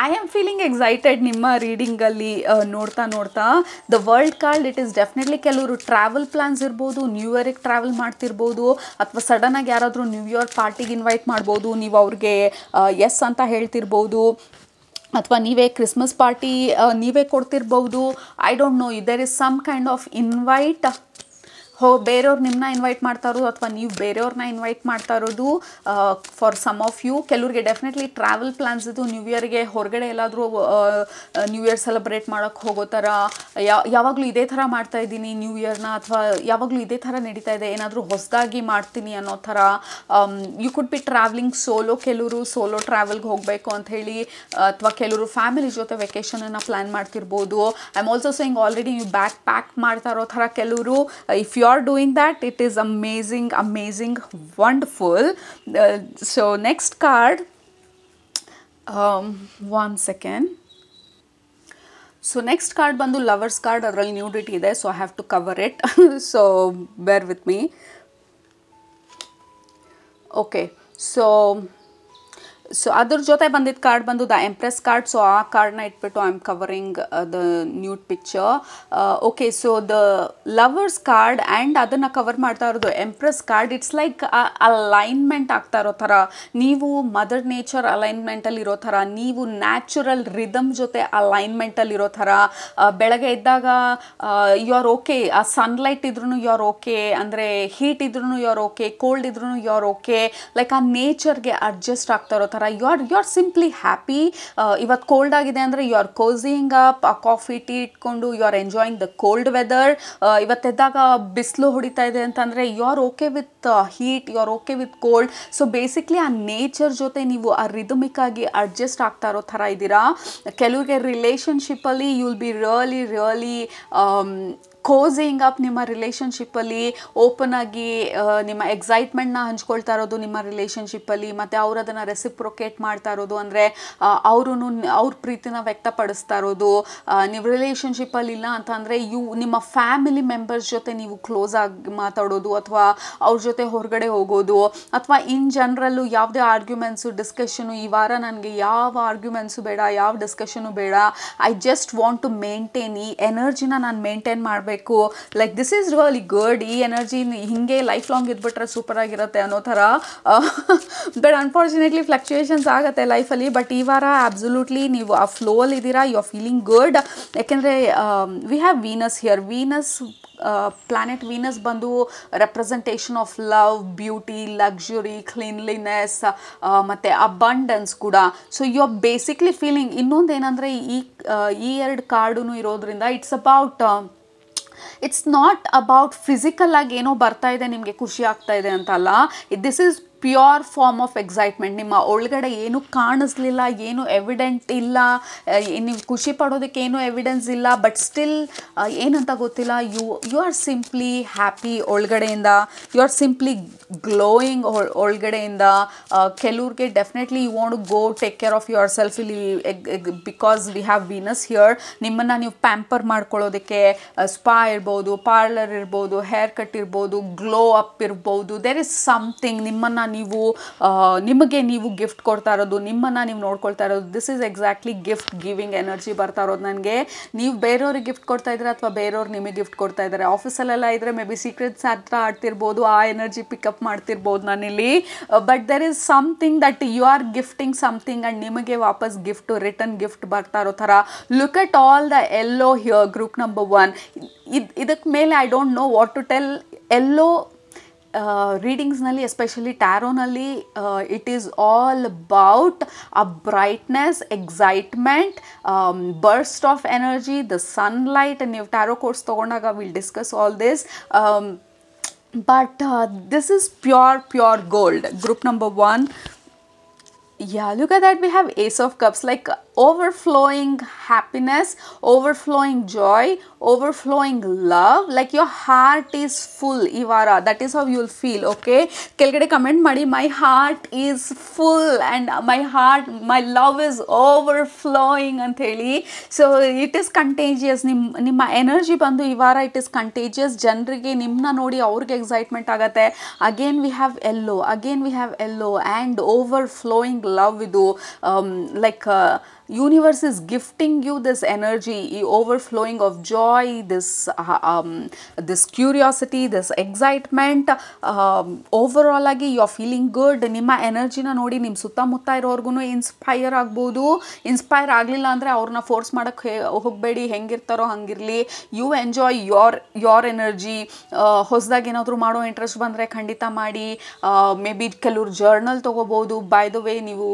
ಐ ಆಮ್ ಫೀಲಿಂಗ್ ಎಕ್ಸೈಟೆಡ್ ನಿಮ್ಮ ರೀಡಿಂಗಲ್ಲಿ ನೋಡ್ತಾ. The world card, it is definitely ಕೆಲವರು ಟ್ರಾವೆಲ್ ಪ್ಲಾನ್ಸ್ ಇರ್ಬೋದು, ನ್ಯೂ ಇಯರಿಗೆ ಟ್ರಾವೆಲ್ ಮಾಡ್ತಿರ್ಬೋದು, ಅಥವಾ ಸಡನ್ನಾಗಿ ಯಾರಾದರೂ ನ್ಯೂ ಇಯರ್ ಪಾರ್ಟಿಗೆ ಇನ್ವೈಟ್ ಮಾಡ್ಬೋದು. ನೀವು ಅವ್ರಿಗೆ ಎಸ್ ಅಂತ ಹೇಳ್ತಿರ್ಬೋದು, ಅಥವಾ ನೀವೇ ಕ್ರಿಸ್ಮಸ್ ಪಾರ್ಟಿ ನೀವೇ ಕೊಡ್ತಿರ್ಬೋದು. I don't know, there is some kind of invite. ಬೇರೆಯವ್ರು ನಿಮ್ಮನ್ನ ಇನ್ವೈಟ್ ಮಾಡ್ತಾ ಇರೋದು ಅಥವಾ ನೀವು ಬೇರೆಯವ್ರನ್ನ ಇನ್ವೈಟ್ ಮಾಡ್ತಾ ಇರೋದು. ಫಾರ್ ಸಮ್ ಆಫ್ ಯು ಕೆಲವ್ರಿಗೆ ಡೆಫಿನೆಟ್ಲಿ ಟ್ರಾವೆಲ್ ಪ್ಲಾನ್ಸ್ ಇದು. ನ್ಯೂ ಇಯರ್ಗೆ ಹೊರಗಡೆ ಎಲ್ಲಾದರೂ ನ್ಯೂ ಇಯರ್ ಸೆಲೆಬ್ರೇಟ್ ಮಾಡೋಕ್ಕೆ ಹೋಗೋ ಥರ, ಯಾವಾಗಲೂ ಇದೇ ಥರ ಮಾಡ್ತಾ ಇದ್ದೀನಿ ನ್ಯೂ ಇಯರ್ನ, ಅಥವಾ ಯಾವಾಗಲೂ ಇದೇ ಥರ ನಡೀತಾ ಇದೆ, ಏನಾದರೂ ಹೊಸದಾಗಿ ಮಾಡ್ತೀನಿ ಅನ್ನೋ ಥರ. You could be travelling solo, ಕೆಲವರು ಸೋಲೋ ಟ್ರಾವೆಲ್ಗೆ ಹೋಗಬೇಕು ಅಂತ ಹೇಳಿ, ಅಥವಾ ಕೆಲವರು ಫ್ಯಾಮಿಲಿ ಜೊತೆ ವೆಕೇಷನನ್ನು ಪ್ಲ್ಯಾನ್ ಮಾಡ್ತಿರ್ಬೋದು. I am also saying already ನೀವು ಬ್ಯಾಗ್ ಪ್ಯಾಕ್ ಮಾಡ್ತಾ ಇರೋ ಥರ ಕೆಲವರು. If you are doing that, it is amazing wonderful. So next card, one second. So next card ಬಂದು ಲವರ್ಸ್ ಕಾರ್ಡ್. ಅದರಲ್ಲಿ ನ್ಯೂಡಿಟಿ ಇದೆ, so I have to cover it. So bear with me. Okay, so ಅದ್ರ ಜೊತೆ ಬಂದಿದ್ದ card ಬಂದು the empress card. So ಆ ಕಾರ್ಡ್ನ ಇಟ್ಬಿಟ್ಟು I am covering the nude picture. Okay, so the lovers card and ಅದನ್ನು ಕವರ್ ಮಾಡ್ತಾ ಇರೋದು empress card. It's like alignment ಆಗ್ತಾ ಇರೋ ಥರ, ನೀವು ಮದರ್ ನೇಚರ್ ಅಲೈನ್ಮೆಂಟಲ್ಲಿ ಇರೋ ಥರ, ನೀವು ನ್ಯಾಚುರಲ್ ರಿದಮ್ ಜೊತೆ ಅಲೈನ್ಮೆಂಟಲ್ಲಿ ಇರೋ ಥರ. ಬೆಳಗ್ಗೆ ಇದ್ದಾಗ ಯು ಆರ್ ಓಕೆ, ಆ ಸನ್ಲೈಟ್ ಇದ್ರೂ ಯು ಆರ್ ಓಕೆ, ಅಂದರೆ ಹೀಟ್ ಇದ್ರೂ ಯು ಆರ್ ಓಕೆ, ಕೋಲ್ಡ್ ಇದ್ರೂ ಯು ಆರ್ ಓಕೆ. ಲೈಕ್ ಆ ನೇಚರ್ಗೆ ಅಡ್ಜಸ್ಟ್ ಆಗ್ತಾ ಇರೋ ಥರ ಯು ಆರ್ ಸಿಂಪ್ಲಿ ಹ್ಯಾಪಿ. ಇವತ್ತು ಕೋಲ್ಡ್ ಆಗಿದೆ ಅಂದರೆ ಯು ಆರ್ ಕೋಸಿಂಗ್ ಅಪ್, ಆ ಕಾಫಿ ಟೀ ಇಟ್ಕೊಂಡು you are enjoying the cold weather. ಇವತ್ತೆದ್ದಾಗ ಬಿಸಿಲು ಹೊಡಿತಾ ಇದೆ ಅಂತಂದರೆ you are okay with heat, you are okay with cold. So basically ಆ ನೇಚರ್ ಜೊತೆ ನೀವು ಆ ರಿದಮಿಕ್ ಆಗಿ ಅಡ್ಜಸ್ಟ್ ಆಗ್ತಾ ಇರೋ ಥರ ಇದ್ದೀರಾ. ಕೆಲವ್ರಿಗೆ ರಿಲೇಷನ್ಶಿಪ್ಪಲ್ಲಿ you will be really cosying up. ನಿಮ್ಮ ರಿಲೇಷನ್ಶಿಪ್ಪಲ್ಲಿ ಓಪನ್ ಆಗಿ ನಿಮ್ಮ ಎಕ್ಸೈಟ್ಮೆಂಟ್ನ ಹಂಚ್ಕೊಳ್ತಾ ಇರೋದು ನಿಮ್ಮ ರಿಲೇಷನ್ಶಿಪ್ಪಲ್ಲಿ, ಮತ್ತು ಅವರು ಅದನ್ನು ರೆಸಿಪ್ರೊಕೇಟ್ ಮಾಡ್ತಾ ಇರೋದು, ಅಂದರೆ ಅವರು ಅವ್ರ ಪ್ರೀತಿನ ವ್ಯಕ್ತಪಡಿಸ್ತಾ ಇರೋದು. ನೀವು ರಿಲೇಷನ್ಶಿಪ್ಪಲ್ಲಿ ಇಲ್ಲ ಅಂತಂದರೆ ನಿಮ್ಮ ಫ್ಯಾಮಿಲಿ ಮೆಂಬರ್ಸ್ ಜೊತೆ ನೀವು ಕ್ಲೋಸ್ ಆಗಿ ಮಾತಾಡೋದು, ಅಥವಾ ಅವ್ರ ಜೊತೆ ಹೊರಗಡೆ ಹೋಗೋದು, ಅಥವಾ ಇನ್ ಜನರಲ್ಲು ಯಾವುದೇ ಆರ್ಗ್ಯುಮೆಂಟ್ಸು ಡಿಸ್ಕಷನು. ಈ ವಾರ ನನಗೆ ಯಾವ ಆರ್ಗ್ಯುಮೆಂಟ್ಸು ಬೇಡ, ಯಾವ ಡಿಸ್ಕಷನು ಬೇಡ, I just want to maintain, ಈ ಎನರ್ಜಿನ ನಾನು ಮೇಂಟೈನ್ ಮಾಡಬೇಕು. Like this is really good. ಈ ಎನರ್ಜಿ ಹಿಂಗೆ ಲೈಫ್ ಲಾಂಗ್ ಇದ್ಬಿಟ್ರೆ ಸೂಪರ್ ಆಗಿರುತ್ತೆ ಅನ್ನೋ ಥರ. ಬಟ್ ಅನ್ಫಾರ್ಚುನೇಟ್ಲಿ ಫ್ಲಕ್ಚುಯೇಷನ್ಸ್ ಆಗುತ್ತೆ ಲೈಫಲ್ಲಿ. ಬಟ್ ಈ ವಾರ ಅಬ್ಸಲ್ಯೂಟ್ಲಿ ನೀವು ಆ ಫ್ಲೋಲ್ಲಿ ಇದ್ದೀರಾ, ಯು ಆರ್ ಫೀಲಿಂಗ್ ಗುಡ್. ಯಾಕೆಂದರೆ we have Venus here. Planet Venus ಬಂದು representation of love, beauty, luxury, cleanliness ಮತ್ತು ಅಬಂಡೆನ್ಸ್ ಕೂಡ. So you are basically feeling. ಇನ್ನೊಂದು ಏನಂದರೆ ಈ ಎರಡು ಕಾರ್ಡು ಇರೋದ್ರಿಂದ ಇಟ್ಸ್ ನಾಟ್ ಅಬೌಟ್ ಫಿಸಿಕಲ್ ಆಗಿ ಏನೋ ಬರ್ತಾ ಇದೆ ನಿಮಗೆ ಖುಷಿ ಆಗ್ತಾ ಇದೆ ಅಂತಲ್ಲ. This is pure form of excitement. ನಿಮ್ಮ ಒಳಗಡೆ ಏನು ಕಾಣಿಸ್ಲಿಲ್ಲ, ಏನು ಎವಿಡೆಂಟ್ ಇಲ್ಲ, ನೀವು ಖುಷಿ ಪಡೋದಕ್ಕೆ ಏನು ಎವಿಡೆನ್ಸ್ ಇಲ್ಲ, ಬಟ್ ಸ್ಟಿಲ್ ಏನಂತ ಗೊತ್ತಿಲ್ಲ, ಯು ಆರ್ ಸಿಂಪ್ಲಿ ಹ್ಯಾಪಿ ಒಳಗಡೆಯಿಂದ, ಯು ಆರ್ ಸಿಂಪ್ಲಿ ಗ್ಲೋಯಿಂಗ್ ಒಳಗಡೆಯಿಂದ. ಕೆಲವ್ರಿಗೆ definitely you want to go take care of yourself ಇಲ್ಲಿ, because we have Venus here. ನಿಮ್ಮನ್ನು ನೀವು ಪ್ಯಾಂಪರ್ ಮಾಡ್ಕೊಳ್ಳೋದಕ್ಕೆ ಸ್ಪಾ ಇರ್ಬೋದು, ಪಾರ್ಲರ್ ಇರ್ಬೋದು, ಹೇರ್ ಕಟ್ ಇರ್ಬೋದು, ಗ್ಲೋ ಅಪ್ ಇರ್ಬೋದು. ದೇರ್ ಇಸ್ ಸಮಥಿಂಗ್ ನಿಮಗೆ ನೀವು ಗಿಫ್ಟ್ ಕೊಡ್ತಾ ಇರೋದು, ನಿಮ್ಮನ್ನು ನೀವು ನೋಡ್ಕೊಳ್ತಾ ಇರೋದು. This is exactly gift giving energy ಬರ್ತಾ ಇರೋದು ನನಗೆ. ನೀವು ಬೇರೆಯವ್ರಿಗೆ ಗಿಫ್ಟ್ ಕೊಡ್ತಾ ಇದ್ದೀರಾ ಅಥವಾ ಬೇರೆಯವ್ರು ನಿಮಗೆ ಗಿಫ್ಟ್ ಕೊಡ್ತಾ ಇದ್ದಾರೆ. ಆಫೀಸಲ್ಲೆಲ್ಲ ಇದ್ದರೆ ಮೇ ಬಿ ಸೀಕ್ರೆಟ್ಸ್ ಹತ್ರ ಆಡ್ತಿರ್ಬೋದು, ಆ ಎನರ್ಜಿ ಪಿಕಪ್ ಮಾಡ್ತಿರ್ಬೋದು ನಾನಿಲ್ಲಿ. But there is something that you are gifting something and ನಿಮಗೆ ವಾಪಸ್ ರಿಟರ್ನ್ ಗಿಫ್ಟ್ ಬರ್ತಾ ಇರೋ ಥರ. Look at all the yellow here, group number 1. ಇದಕ್ಕೆ ಮೇಲೆ I don't know what to tell. Yellow ರೀಡಿಂಗ್ಸ್ನಲ್ಲಿ, ಎಸ್ಪೆಷಲಿ ಟ್ಯಾರೋನಲ್ಲಿ, it is all about a brightness, excitement, burst of energy, the sunlight. ನೀವು ಟ್ಯಾರೋ ಕೋರ್ಸ್ ತೊಗೊಂಡಾಗ will discuss all this. But this is pure gold. Group number 1. Yeah, look at that. We have Ace of Cups, like overflowing happiness, overflowing joy, overflowing love. Like your heart is full ivara. That is how you will feel. Okay, kelgade comment madi, my heart is full and my love is overflowing ant heli. So it is contagious. Nimma energy bandu ivara, it is contagious. Janrige nimna nodi avrige excitement agate. Again we have yellow and overflowing love ಇದು like universe is gifting you this energy, overflowing of joy, this curiosity, this excitement. Overall agi you are feeling good. ನಿಮ್ಮ ಎನರ್ಜಿನ ನೋಡಿ ನಿಮ್ಮ ಸುತ್ತಮುತ್ತ ಇರೋರ್ಗು inspire ಆಗ್ಬೋದು. Inspire ಆಗಲಿಲ್ಲ ಅಂದರೆ ಅವ್ರನ್ನ force ಮಾಡೋಕ್ಕೆ ಹೋಗಬೇಡಿ, ಹೆಂಗಿರ್ತಾರೋ ಹಂಗಿರಲಿ. You enjoy your energy. ಹೊಸದಾಗಿ ಏನಾದರೂ ಮಾಡೋ ಇಂಟ್ರೆಸ್ಟ್ ಬಂದರೆ ಖಂಡಿತ ಮಾಡಿ. ಮೇ ಬಿ ಕೆಲವ್ರು ಜರ್ನಲ್ ತೊಗೋಬೋದು. ಬೈ ದ ವೇ ನೀವು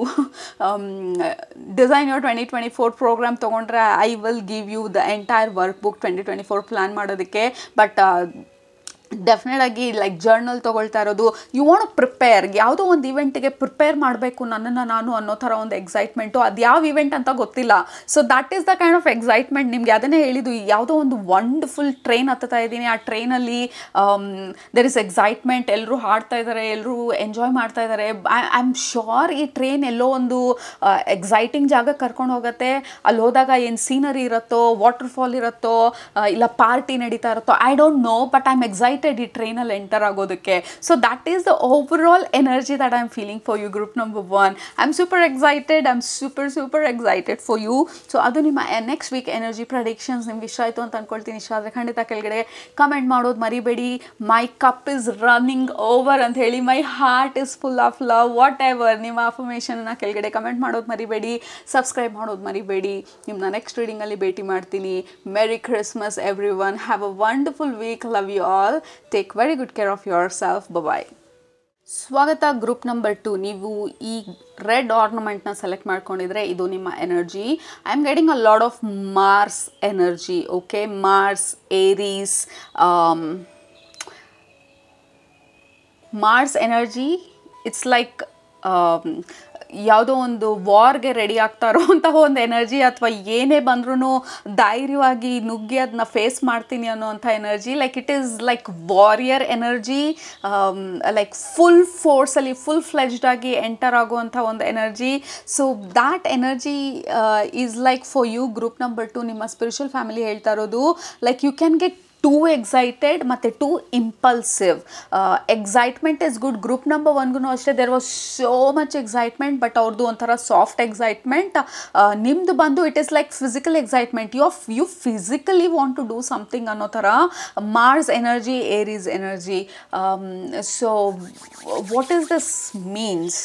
ಡಿಸೈನ್ ಯೋರ್ 2024 ಪ್ರೋಗ್ರಾಮ್ ತೊಗೊಂಡ್ರೆ I will give you the entire workbook 2024 plan ಮಾಡೋದಕ್ಕೆ. ಬಟ್ ಡೆಫಿನೆಟ್ ಆಗಿ ಲೈಕ್ ಜರ್ನಲ್ ತೊಗೊಳ್ತಾ ಇರೋದು, ಯು ವಾಂಟ್ ಪ್ರಿಪೇರ್. ಯಾವುದೋ ಒಂದು ಇವೆಂಟಿಗೆ ಪ್ರಿಪೇರ್ ಮಾಡಬೇಕು ನನ್ನನ್ನು ನಾನು ಅನ್ನೋ ಥರ ಒಂದು ಎಕ್ಸೈಟ್ಮೆಂಟು. ಅದು ಯಾವ ಇವೆಂಟ್ ಅಂತ ಗೊತ್ತಿಲ್ಲ. So that is the kind of excitement. ನಿಮಗೆ ಅದನ್ನೇ ಹೇಳಿದ್ದು, ಯಾವುದೋ ಒಂದು ವಂಡರ್ಫುಲ್ ಟ್ರೈನ್ ಹತ್ತಾ ಇದ್ದೀನಿ, ಆ ಟ್ರೈನಲ್ಲಿ ದೆರ್ ಇಸ್ ಎಕ್ಸೈಟ್ಮೆಂಟ್. ಎಲ್ಲರೂ ಹಾಡ್ತಾ ಇದ್ದಾರೆ, ಎಲ್ಲರೂ ಎಂಜಾಯ್ ಮಾಡ್ತಾ ಇದ್ದಾರೆ. ಐ ಆಮ್ ಶ್ಯೂರ್ ಈ ಟ್ರೈನ್ ಎಲ್ಲೋ ಒಂದು ಎಕ್ಸೈಟಿಂಗ್ ಜಾಗಕ್ಕೆ ಕರ್ಕೊಂಡು ಹೋಗುತ್ತೆ. ಅಲ್ಲಿ ಹೋದಾಗ ಏನು ಸೀನರಿ ಇರುತ್ತೋ, ವಾಟರ್ ಫಾಲ್ ಇರುತ್ತೋ, ಇಲ್ಲ ಪಾರ್ಟಿ ನಡೀತಾ ಇರುತ್ತೋ, I don't know, but I am excited ಈ ಟ್ರೈನಲ್ಲಿ ಎಂಟರ್ ಆಗೋದಕ್ಕೆ. So that is the over energy that I am feeling for you group number 1. I am super excited. I am super excited for you. So ಅದು ನಿಮ್ಮ next week energy predictions. ನಿಮ್ಗೆ ಇಷ್ಟ ಆಯಿತು ಅಂತ ಅಂದ್ಕೊಳ್ತೀನಿ. ಇಷ್ಟ ಆದರೆ ಖಂಡಿತ ಕೆಳಗಡೆ ಕಮೆಂಟ್ ಮಾಡೋದು ಮರಿಬೇಡಿ. My cup is running over ಅಂತ ಹೇಳಿ, my heart is full of love, what ever ನಿಮ್ಮ ಅಫರ್ಮೇಷನ್ನ ಕೆಳಗಡೆ ಕಮೆಂಟ್ ಮಾಡೋದು ಮರಿಬೇಡಿ. ಸಬ್ಸ್ಕ್ರೈಬ್ ಮಾಡೋದು ಮರಿಬೇಡಿ. ನಿಮ್ಮನ್ನ ನೆಕ್ಸ್ಟ್ ರೀಡಿಂಗಲ್ಲಿ ಭೇಟಿ ಮಾಡ್ತೀನಿ. Merry Christmas everyone. Have a wonderful week. Love you all. Take very good care of yourself. Bye-bye. ಸ್ವಾಗತ ಗ್ರೂಪ್ ನಂಬರ್ 2. ನೀವು ಈ ರೆಡ್ ಆರ್ನಮೆಂಟ್ನ ಸೆಲೆಕ್ಟ್ ಮಾಡ್ಕೊಂಡಿದ್ರೆ ಇದು ನಿಮ್ಮ energy. I am getting a lot of Mars energy. Okay, Mars, Aries, Mars energy. It's like ಯಾವುದೋ ಒಂದು ವಾರ್ಗೆ ready ಆಗ್ತಾ ಇರೋವಂತಹ ಒಂದು ಎನರ್ಜಿ, ಅಥವಾ ಏನೇ ಬಂದ್ರೂ ಧೈರ್ಯವಾಗಿ ನುಗ್ಗಿ ಅದನ್ನ ಫೇಸ್ ಮಾಡ್ತೀನಿ ಅನ್ನೋವಂಥ energy. Like it is like warrior energy. Like full ಫೋರ್ಸಲ್ಲಿ ಫುಲ್ ಫ್ಲೆಜ್ಡ್ ಆಗಿ ಎಂಟರ್ ಆಗುವಂಥ ಒಂದು energy. So that energy is like for you group number 2. ನಿಮ್ಮ ಸ್ಪಿರಿಚುವಲ್ ಫ್ಯಾಮಿಲಿ ಹೇಳ್ತಾ ಇರೋದು, like you can get too excited ಮತ್ತು too impulsive. Excitement is good. Group number 1ಗೂ ಅಷ್ಟೇ, there was so much excitement, but ಅವ್ರದ್ದು ಒಂಥರ soft excitement. ನಿಮ್ಮದು ಬಂದು it is like physical excitement. You physically want to do something ಅನ್ನೋ ಥರ. Mars energy, Aries energy. So what is this means?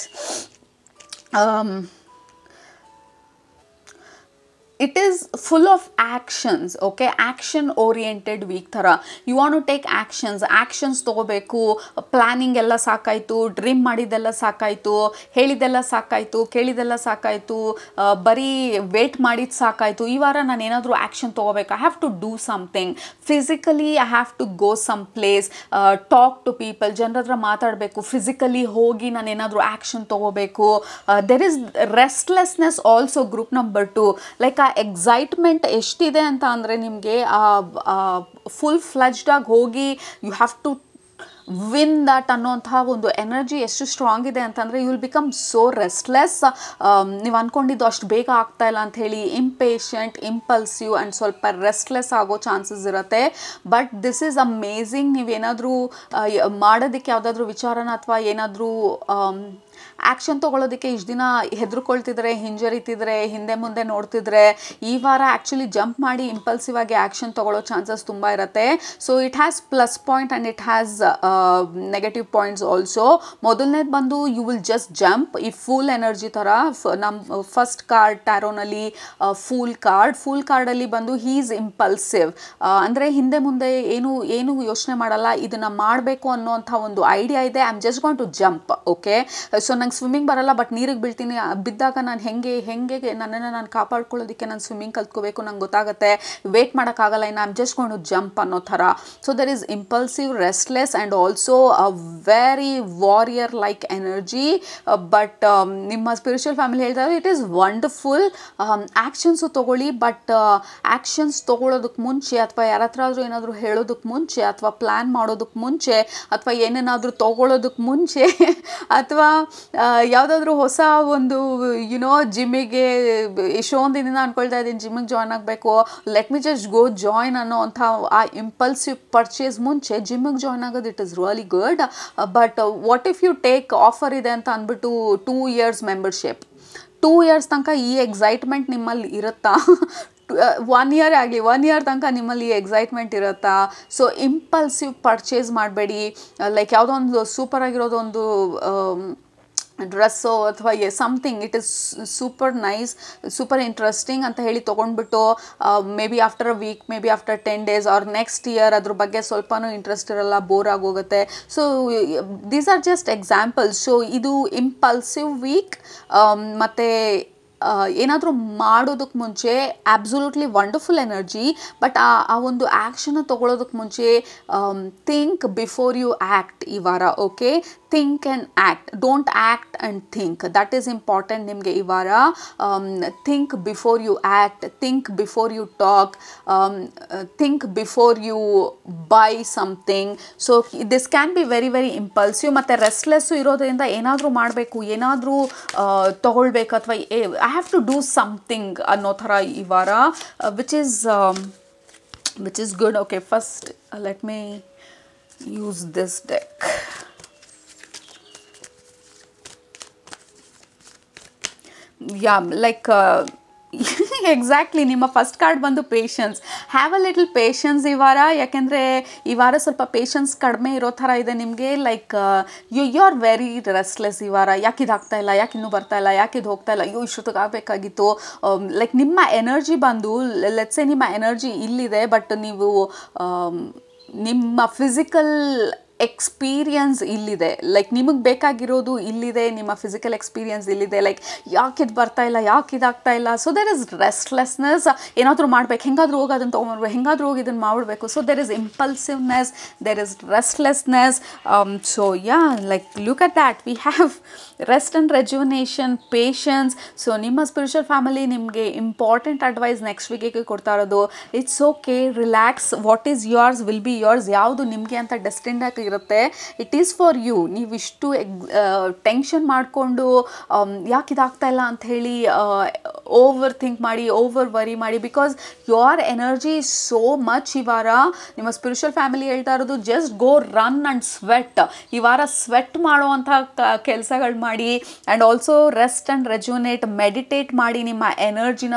It is full of actions, okay? Action oriented week ಥರ. You want to take actions ತೊಗೋಬೇಕು. Planning ಎಲ್ಲ ಸಾಕಾಯಿತು, dream ಮಾಡಿದ್ದೆಲ್ಲ ಸಾಕಾಯಿತು, ಹೇಳಿದ್ದೆಲ್ಲ ಸಾಕಾಯಿತು, ಕೇಳಿದ್ದೆಲ್ಲ ಸಾಕಾಯಿತು, ಬರೀ wait ಮಾಡಿದ್ದು ಸಾಕಾಯಿತು. ಈ ವಾರ ನಾನು ಏನಾದರೂ ಆ್ಯಕ್ಷನ್ ತೊಗೋಬೇಕು. I have to do something physically. I have to go some place, talk to people, ಜನರ ಹತ್ರ ಮಾತಾಡಬೇಕು. ಫಿಸಿಕಲಿ ಹೋಗಿ ನಾನು ಏನಾದರೂ ಆ್ಯಕ್ಷನ್ ತೊಗೋಬೇಕು. There is restlessness also group number 2. Like ಆ ಎಕ್ಸೈಟ್ಮೆಂಟ್ ಎಷ್ಟಿದೆ ಅಂತ ಅಂದರೆ ನಿಮಗೆ ಫುಲ್ ಫ್ಲೆಜ್ಡಾಗಿ ಹೋಗಿ you have to win that ಅನ್ನೋಂತಹ ಒಂದು ಎನರ್ಜಿ ಎಷ್ಟು ಸ್ಟ್ರಾಂಗ್ ಇದೆ ಅಂತಂದರೆ you will become so restless. ನೀವು ಅಂದ್ಕೊಂಡಿದ್ದು ಅಷ್ಟು ಬೇಗ ಆಗ್ತಾ ಇಲ್ಲ ಅಂಥೇಳಿ ಇಂಪೇಷಂಟ್, ಇಂಪಲ್ಸಿವ್ ಆ್ಯಂಡ್ ಸ್ವಲ್ಪ ರೆಸ್ಟ್ಲೆಸ್ ಆಗೋ ಚಾನ್ಸಸ್ ಇರುತ್ತೆ. But this is amazing. ನೀವೇನಾದರೂ ಮಾಡೋದಕ್ಕೆ ಯಾವುದಾದ್ರೂ ವಿಚಾರನ ಅಥವಾ ಏನಾದರೂ ಆ್ಯಕ್ಷನ್ ತೊಗೊಳೋದಕ್ಕೆ ಇಷ್ಟು ದಿನ ಹೆದರ್ಕೊಳ್ತಿದ್ರೆ, ಹಿಂಜರಿತಿದ್ರೆ, ಹಿಂದೆ ಮುಂದೆ ನೋಡ್ತಿದ್ರೆ, ಈ ವಾರ ಆ್ಯಕ್ಚುಲಿ ಜಂಪ್ ಮಾಡಿ ಇಂಪಲ್ಸಿವ್ ಆಗಿ ಆ್ಯಕ್ಷನ್ ತೊಗೊಳ್ಳೋ ಚಾನ್ಸಸ್ ತುಂಬ ಇರುತ್ತೆ. So it has plus point and it has negative points also. ಮೊದಲನೇದು ಬಂದು ಯು ವಿಲ್ ಜಸ್ಟ್ ಜಂಪ್. ಈ ಫೂಲ್ ಎನರ್ಜಿ ಥರ. ನಮ್ಮ ಫಸ್ಟ್ ಕಾರ್ಡ್ ಟ್ಯಾರೋನಲ್ಲಿ ಫೂಲ್ ಕಾರ್ಡಲ್ಲಿ ಬಂದು ಹೀ ಈಸ್ ಇಂಪಲ್ಸಿವ್. ಅಂದರೆ ಹಿಂದೆ ಮುಂದೆ ಏನು ಯೋಚನೆ ಮಾಡಲ್ಲ, ಇದನ್ನು ಮಾಡಬೇಕು ಅನ್ನೋಂಥ ಒಂದು ಐಡಿಯಾ ಇದೆ. I am just going to jump. Okay, so ನಂಗೆ ಸ್ವಿಮ್ಮಿಂಗ್ ಬರಲ್ಲ, ಬಟ್ ನೀರಿಗೆ ಬೀಳ್ತೀನಿ. ಬಿದ್ದಾಗ ನಾನು ಹೆಂಗೆ ನನ್ನನ್ನು ನಾನು ಕಾಪಾಡ್ಕೊಳ್ಳೋದಕ್ಕೆ ನಾನು ಸ್ವಿಮ್ಮಿಂಗ್ ಕಲ್ತ್ಕೋಬೇಕು, ನಂಗೆ ಗೊತ್ತಾಗುತ್ತೆ. ವೇಟ್ ಮಾಡೋಕ್ಕಾಗಲ್ಲ, ಇನ್ನು I am just going to jump ಅನ್ನೋ ಥರ. So there is impulsive, restless and also a very warrior like energy. But ನಿಮ್ಮ ಸ್ಪಿರಿಚುವಲ್ ಫ್ಯಾಮಿಲಿ ಹೇಳ್ತಾರೆ ಇಟ್ ಈಸ್ ವಂಡರ್ಫುಲ್. ಆ್ಯಕ್ಷನ್ಸು ತೊಗೊಳ್ಳಿ, ಬಟ್ ಆ್ಯಕ್ಷನ್ಸ್ ತೊಗೊಳೋದಕ್ಕೆ ಮುಂಚೆ ಅಥವಾ ಯಾರ ಹತ್ರ ಆದರೂ ಏನಾದರೂ ಹೇಳೋದಕ್ಕೆ ಮುಂಚೆ ಅಥವಾ ಪ್ಲ್ಯಾನ್ ಮಾಡೋದಕ್ಕೆ ಮುಂಚೆ ಅಥವಾ ಏನೇನಾದರೂ ತೊಗೊಳೋದಕ್ಕೆ ಮುಂಚೆ ಅಥವಾ ಯಾವುದಾದ್ರೂ ಹೊಸ ಒಂದು ಜಿಮ್ಮಿಗೆ ಎಷ್ಟೊಂದು ದಿನ ಅಂದ್ಕೊಳ್ತಾ ಇದ್ದೀನಿ ಜಿಮ್ಮಿಗೆ ಜಾಯ್ನ್ ಆಗಬೇಕು, let me just go join ಅನ್ನೋ ಅಂಥ ಆ ಇಂಪಲ್ಸಿವ್ ಪರ್ಚೇಸ್ ಮುಂಚೆ ಜಿಮ್ಮಿಗೆ ಜಾಯ್ನ್ ಆಗೋದು it is really good. But what if you take offer ಇದೆ ಅಂತ ಅಂದ್ಬಿಟ್ಟು 2 years ಮೆಂಬರ್ಶಿಪ್, 2 years ತನಕ ಈ ಎಕ್ಸೈಟ್ಮೆಂಟ್ ನಿಮ್ಮಲ್ಲಿ ಇರುತ್ತಾ? 1 year ಆಗಲಿ, 1 year ತನಕ ನಿಮ್ಮಲ್ಲಿ ಎಕ್ಸೈಟ್ಮೆಂಟ್ ಇರುತ್ತಾ? ಸೊ ಇಂಪಲ್ಸಿವ್ ಪರ್ಚೇಸ್ ಮಾಡಬೇಡಿ. ಲೈಕ್ ಯಾವುದೋ ಒಂದು ಸೂಪರ್ ಆಗಿರೋದೊಂದು ಡ್ರೆಸ್ಸು ಅಥವಾ something it is super nice, super interesting ಅಂತ ಹೇಳಿ ತೊಗೊಂಡ್ಬಿಟ್ಟು maybe after a week, maybe after 10 days or next year ಅದ್ರ ಬಗ್ಗೆ ಸ್ವಲ್ಪನೂ ಇಂಟ್ರೆಸ್ಟ್ ಇರಲ್ಲ, ಬೋರ್ ಆಗೋಗುತ್ತೆ. So these are just examples. So ಇದು ಇಂಪಲ್ಸಿವ್ ವೀಕ್. ಮತ್ತು ಏನಾದರೂ ಮಾಡೋದಕ್ಕೆ ಮುಂಚೆ ಆಬ್ಸಲ್ಯೂಟ್ಲಿ ವಂಡರ್ಫುಲ್ ಎನರ್ಜಿ, ಬಟ್ ಆ ಒಂದು ಆ್ಯಕ್ಷನ್ನ ತೊಗೊಳೋದಕ್ಕೆ ಮುಂಚೆ ಥಿಂಕ್ ಬಿಫೋರ್ ಯು ಆ್ಯಕ್ಟ್ ಈ ವಾರ. Okay, think and act, don't act and think, that is important ನಿಮಗೆ ಈ ವಾರ. Think before you act, think before you talk, think before you buy something. So this can be very very impulsive. ಮತ್ತು restless ಇರೋದ್ರಿಂದ ಏನಾದರೂ ಮಾಡಬೇಕು, ಏನಾದರೂ ತೊಗೊಳ್ಬೇಕು, ಅಥವಾ I have to do something ಅನ್ನೋ ಥರ ಈ ವಾರ, which is good. Okay, first let me use this deck. Yeah, like exactly ನಿಮ್ಮ ಫಸ್ಟ್ ಕಾರ್ಡ್ ಬಂದು patience. Have a little patience ಈ ವಾರ, ಯಾಕೆಂದರೆ ಈ ವಾರ ಸ್ವಲ್ಪ ಪೇಷನ್ಸ್ ಕಡಿಮೆ ಇರೋ ಥರ ಇದೆ ನಿಮಗೆ. Like you are very restless ಈ ವಾರ. ಯಾಕೆ ಇದಾಗ್ತಾ ಇಲ್ಲ, ಯಾಕೆ ಇನ್ನೂ ಬರ್ತಾ ಇಲ್ಲ, ಯಾಕೆ ಇದು ಹೋಗ್ತಾ ಇಲ್ಲ, ಅಯ್ಯೋ ಇಷ್ಟೊತ್ತಿಗೆ ಆಗಬೇಕಾಗಿತ್ತು. ಲೈಕ್ ನಿಮ್ಮ ಎನರ್ಜಿ ಬಂದು ಲೆಟ್ಸೆ ನಿಮ್ಮ ಎನರ್ಜಿ ಇಲ್ಲಿದೆ, ಬಟ್ ನೀವು ನಿಮ್ಮ ಫಿಸಿಕಲ್ ಎಕ್ಸ್ಪೀರಿಯನ್ಸ್ ಇಲ್ಲಿದೆ. ಲೈಕ್ ನಿಮಗೆ ಬೇಕಾಗಿರೋದು ಇಲ್ಲಿದೆ, ನಿಮ್ಮ ಫಿಸಿಕಲ್ ಎಕ್ಸ್ಪೀರಿಯನ್ಸ್ ಇಲ್ಲಿದೆ. ಲೈಕ್ ಯಾಕಿದು ಬರ್ತಾ ಇಲ್ಲ, ಯಾಕೆ ಇದಾಗ್ತಾ ಇಲ್ಲ. So there is restlessness. ಏನಾದರೂ ಮಾಡ್ಬೇಕು, ಹೆಂಗಾದರೂ ಹೋಗಿ ಅದನ್ನು ತೊಗೊಂಡ್ಬರ್ಬೇಕು, ಹೆಂಗಾದರೂ ಹೋಗಿ ಇದನ್ನು ಮಾಡಬೇಕು. So there is impulsiveness, there is restlessness. So yeah, like look at that, we have rest and rejuvenation, patience. So ನಿಮ್ಮ ಸ್ಪಿರಿಚುವಲ್ ಫ್ಯಾಮಿಲಿ ನಿಮಗೆ ಇಂಪಾರ್ಟೆಂಟ್ ಅಡ್ವೈಸ್ ನೆಕ್ಸ್ಟ್ ವೀಕಿಗೆ ಕೊಡ್ತಾ ಇರೋದು, it's okay, relax, what is yours will be yours. ಯಾವುದು ನಿಮಗೆ ಅಂತ destined ಆಗಿ ಇರುತ್ತೆ, ಇಟ್ ಈಸ್ ಫಾರ್ ಯು. ನೀವಿಷ್ಟು ಟೆನ್ಷನ್ ಮಾಡಿಕೊಂಡು ಯಾಕೆ ಇದಾಗ್ತಾ ಇಲ್ಲ ಅಂತ ಹೇಳಿ ಓವರ್ ಥಿಂಕ್ ಮಾಡಿ, ಓವರ್ ವರಿ ಮಾಡಿ, because your energy is so much. ಈ ವಾರ ನಿಮ್ಮ ಸ್ಪಿರಿಚುವಲ್ ಫ್ಯಾಮಿಲಿ ಹೇಳ್ತಾ ಇರೋದು just go run and sweat. ಈ ವಾರ ಸ್ವೆಟ್ ಮಾಡುವಂಥ ಕೆಲಸಗಳು ಮಾಡಿ, and also rest and rejuvenate, meditate ಮಾಡಿ ನಿಮ್ಮ ಎನರ್ಜಿನ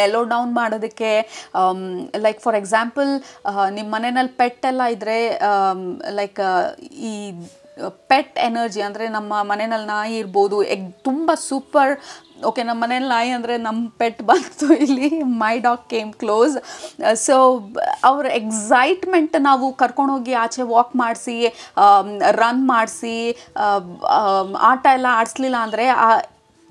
ಮೆಲೋ ಡೌನ್ ಮಾಡೋದಕ್ಕೆ. ಲೈಕ್ ಫಾರ್ ಎಕ್ಸಾಂಪಲ್, ನಿಮ್ಮ ಮನೆಯಲ್ಲಿ ಪೆಟ್ ಎಲ್ಲ ಇದ್ದರೆ, ಲೈಕ್ ಈ ಪೆಟ್ ಎನರ್ಜಿ ಅಂದರೆ ನಮ್ಮ ಮನೆಯಲ್ಲಿ ನಾಯಿ ಇರ್ಬೋದು, ತುಂಬ ಸೂಪರ್. ಓಕೆ, ನಮ್ಮ ಮನೇಲಿ ನಾಯಿ ಅಂದರೆ ನಮ್ಮ ಪೆಟ್ ಬಂತು ಇಲ್ಲಿ, ಮೈ ಡಾಗ್ ಕೇಮ್ ಕ್ಲೋಸ್. ಸೊ ಅವ್ರ ಎಕ್ಸೈಟ್ಮೆಂಟ್ ನಾವು ಕರ್ಕೊಂಡೋಗಿ ಆಚೆ ವಾಕ್ ಮಾಡಿಸಿ, ರನ್ ಮಾಡಿಸಿ, ಆಟ ಎಲ್ಲ ಆಡಿಸ್ಲಿಲ್ಲ ಅಂದರೆ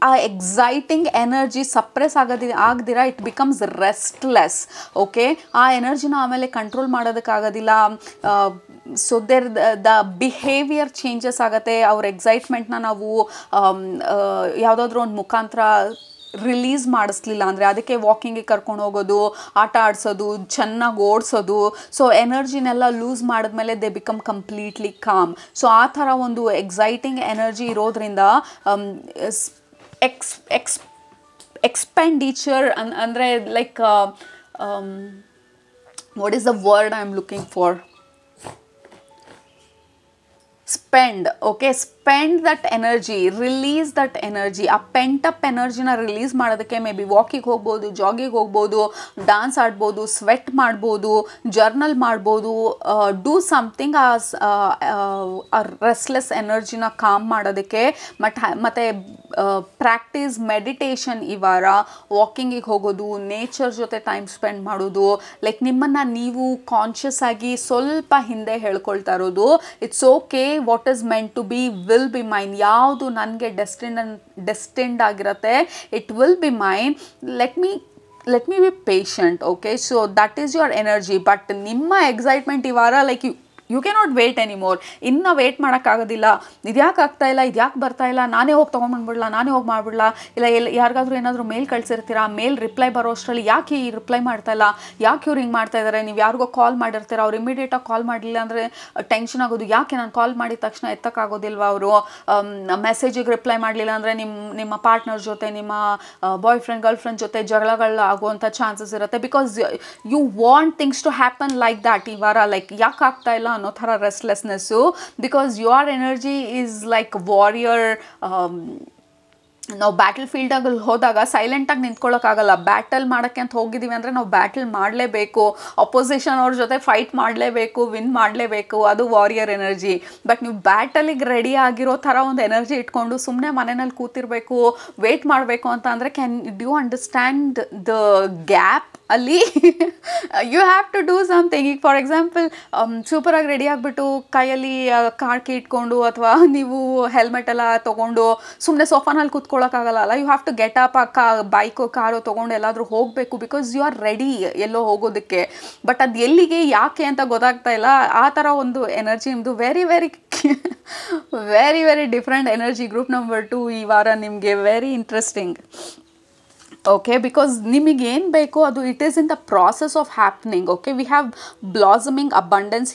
ಆ ಎಕ್ಸೈಟಿಂಗ್ ಎನರ್ಜಿ ಸಪ್ರೆಸ್ ಆಗದಿರ ಇಟ್ ಬಿಕಮ್ಸ್ ರೆಸ್ಟ್ಲೆಸ್. ಓಕೆ, ಆ ಎನರ್ಜಿನ ಆಮೇಲೆ ಕಂಟ್ರೋಲ್ ಮಾಡೋದಕ್ಕಾಗೋದಿಲ್ಲ. So there the behaviour changes ಆಗುತ್ತೆ. ಅವ್ರ ಎಕ್ಸೈಟ್ಮೆಂಟ್ನ ನಾವು ಯಾವುದಾದ್ರೂ ಒಂದು ಮುಖಾಂತರ ರಿಲೀಸ್ ಮಾಡಿಸ್ಲಿಲ್ಲ ಅಂದರೆ ಅದಕ್ಕೆ ವಾಕಿಂಗಿಗೆ ಕರ್ಕೊಂಡು ಹೋಗೋದು, ಆಟ ಆಡಿಸೋದು, ಚೆನ್ನಾಗಿ ಓಡಿಸೋದು. ಸೊ ಎನರ್ಜಿನೆಲ್ಲ ಲೂಸ್ ಮಾಡಿದ್ಮೇಲೆ they become completely com. So ಆ ಥರ ಒಂದು ಎಕ್ಸೈಟಿಂಗ್ ಎನರ್ಜಿ ಇರೋದ್ರಿಂದ ಎಕ್ಸ್ಪೆಂಡಿಚರ್ ಅಂದರೆ like what is the word I am looking for? Spend. Okay, spend that energy, release that energy. ಆ ಪೆಂಟಪ್ ಎನರ್ಜಿನ ರಿಲೀಸ್ ಮಾಡೋದಕ್ಕೆ ಮೇ ಬಿ ವಾಕಿಗೆ ಹೋಗ್ಬೋದು, ಜಾಗಿಗೆ ಹೋಗ್ಬೋದು, ಡ್ಯಾನ್ಸ್ ಆಡ್ಬೋದು, ಸ್ವೆಟ್ ಮಾಡ್ಬೋದು, ಜರ್ನಲ್ ಮಾಡ್ಬೋದು, ಡೂ ಸಮಥಿಂಗ್ ಆ ರೆಸ್ಟ್ಲೆಸ್ ಎನರ್ಜಿನ ಕಾಮ್ ಮಾಡೋದಕ್ಕೆ. ಮತ್ತು ಪ್ರಾಕ್ಟೀಸ್ ಮೆಡಿಟೇಷನ್ ಈ ವಾರ, ವಾಕಿಂಗಿಗೆ ಹೋಗೋದು, ನೇಚರ್ ಜೊತೆ ಟೈಮ್ ಸ್ಪೆಂಡ್ ಮಾಡೋದು. ಲೈಕ್ ನಿಮ್ಮನ್ನು ನೀವು ಕಾನ್ಷಿಯಸ್ ಆಗಿ ಸ್ವಲ್ಪ ಹಿಂದೆ ಹೇಳ್ಕೊಳ್ತಾ ಇರೋದು, it's okay, what is meant to be will be mine. ಯಾವುದು ನನಗೆ ಡೆಸ್ಟಿನ್ಡ್ ಆಗಿರುತ್ತೆ, it will be mine. Let me be patient. Okay, so that is your energy. But ನಿಮ್ಮ ಎಕ್ಸೈಟ್ಮೆಂಟ್ ಈ ವಾರ like you cannot wait anymore. ಇನ್ನು wait ಮಾಡೋಕ್ಕಾಗೋದಿಲ್ಲ, ಇದ್ಯಾಕೆ ಆಗ್ತಾ ಇಲ್ಲ, ಇದ್ಯಾಕೆ ಬರ್ತಾ ಇಲ್ಲ, ನಾನೇ ಹೋಗಿ ತೊಗೊಂಡ್ಬಂದ್ಬಿಡ್ಲಾ, ನಾನೇ ಹೋಗಿ ಮಾಡಿಬಿಡ್ಲಾ, ಇಲ್ಲ ಯಾರಿಗಾದ್ರೂ ಏನಾದರೂ ಮೇಲ್ ಕಳಿಸಿರ್ತೀರಾ, ಮೇಲ್ ರಿಪ್ಲೈ ಬರೋ ಅಷ್ಟರಲ್ಲಿ ಯಾಕೆ ಈ ರಿಪ್ಲೈ ಮಾಡ್ತಾ ಇಲ್ಲ, ಯಾಕೆ ಇವ್ರು ಹಿಂಗೆ ಮಾಡ್ತಾ ಇದ್ದಾರೆ, ನೀವು ಯಾರಿಗೋ ಕಾಲ್ ಮಾಡಿರ್ತೀರ, ಅವ್ರು ಇಮಿಡಿಯೇಟಾಗಿ ಕಾಲ್ ಮಾಡಲಿಲ್ಲ ಅಂದರೆ ಟೆನ್ಷನ್ ಆಗೋದು, ಯಾಕೆ ನಾನು ಕಾಲ್ ಮಾಡಿದ ತಕ್ಷಣ ಎತ್ತಕ್ಕಾಗೋದಿಲ್ವ, ಅವರು ಮೆಸೇಜಿಗೆ ರಿಪ್ಲೈ ಮಾಡಲಿಲ್ಲ ಅಂದರೆ ನಿಮ್ಮ ಪಾರ್ಟ್ನರ್ ಜೊತೆ, ನಿಮ್ಮ ಬಾಯ್ ಫ್ರೆಂಡ್ ಗರ್ಲ್ ಫ್ರೆಂಡ್ ಜೊತೆ ಜಗಳಗಳು ಆಗುವಂಥ ಚಾನ್ಸಸ್ ಇರುತ್ತೆ. Because you want things to happen like that. ಈ ವಾರ ಲೈಕ್ ಯಾಕೆ ಆಗ್ತಾ ಇಲ್ಲ ಅನ್ನೋ ಥರ restlessness. Because your energy is like warrior. ನಾವು ಬ್ಯಾಟಲ್ ಫೀಲ್ಡಾಗ ಹೋದಾಗ ಸೈಲೆಂಟಾಗಿ ನಿಂತ್ಕೊಳ್ಳೋಕ್ಕಾಗಲ್ಲ. ಬ್ಯಾಟಲ್ ಮಾಡೋಕ್ಕೆ ಅಂತ ಹೋಗಿದ್ದೀವಿ ಅಂದರೆ ನಾವು ಬ್ಯಾಟಲ್ ಮಾಡಲೇಬೇಕು, ಅಪೋಸಿಷನ್ ಅವ್ರ ಜೊತೆ ಫೈಟ್ ಮಾಡಲೇಬೇಕು, ವಿನ್ ಮಾಡಲೇಬೇಕು, ಅದು ವಾರಿಯರ್ ಎನರ್ಜಿ. ಬಟ್ ನೀವು ಬ್ಯಾಟಲಿಗೆ ರೆಡಿ ಆಗಿರೋ ಥರ ಒಂದು ಎನರ್ಜಿ ಇಟ್ಕೊಂಡು ಸುಮ್ಮನೆ ಮನೆಯಲ್ಲಿ ಕೂತಿರಬೇಕು, ವೇಟ್ ಮಾಡಬೇಕು ಅಂತ ಅಂದರೆ can you understand the gap ಅಲ್ಲಿ? You have to do something. ಈಗ ಫಾರ್ ಎಕ್ಸಾಂಪಲ್ ಸೂಪರಾಗಿ ರೆಡಿ ಆಗಿಬಿಟ್ಟು ಕೈಯಲ್ಲಿ ಕಾಡ್ಕಿ ಇಟ್ಕೊಂಡು ಅಥವಾ ನೀವು ಹೆಲ್ಮೆಟ್ ಎಲ್ಲ ತೊಗೊಂಡು ಸುಮ್ಮನೆ ಸೋಫಾನಲ್ಲಿ ಕೂತ್ಕೊಳ್ಳೋಕ್ಕಾಗಲ್ಲ ಅಲ್ಲ. You have to get up, bike car ತೊಗೊಂಡು ಎಲ್ಲಾದರೂ ಹೋಗಬೇಕು. ಬಿಕಾಸ್ ಯು ಆರ್ ರೆಡಿ ಎಲ್ಲೋ ಹೋಗೋದಕ್ಕೆ. ಬಟ್ ಅದು ಎಲ್ಲಿಗೆ ಯಾಕೆ ಅಂತ ಗೊತ್ತಾಗ್ತಾ ಇಲ್ಲ. ಆ ಥರ ಒಂದು ಎನರ್ಜಿ ನಿಮ್ಮದು. Very very very very different energy. Group number 2 ಈ ವಾರ ನಿಮಗೆ ವೆರಿ ಇಂಟ್ರೆಸ್ಟಿಂಗ್. ಓಕೆ, ಬಿಕಾಸ್ ನಿಮಗೇನು ಬೇಕು ಅದು it is in the process of happening. Okay, we have blossoming abundance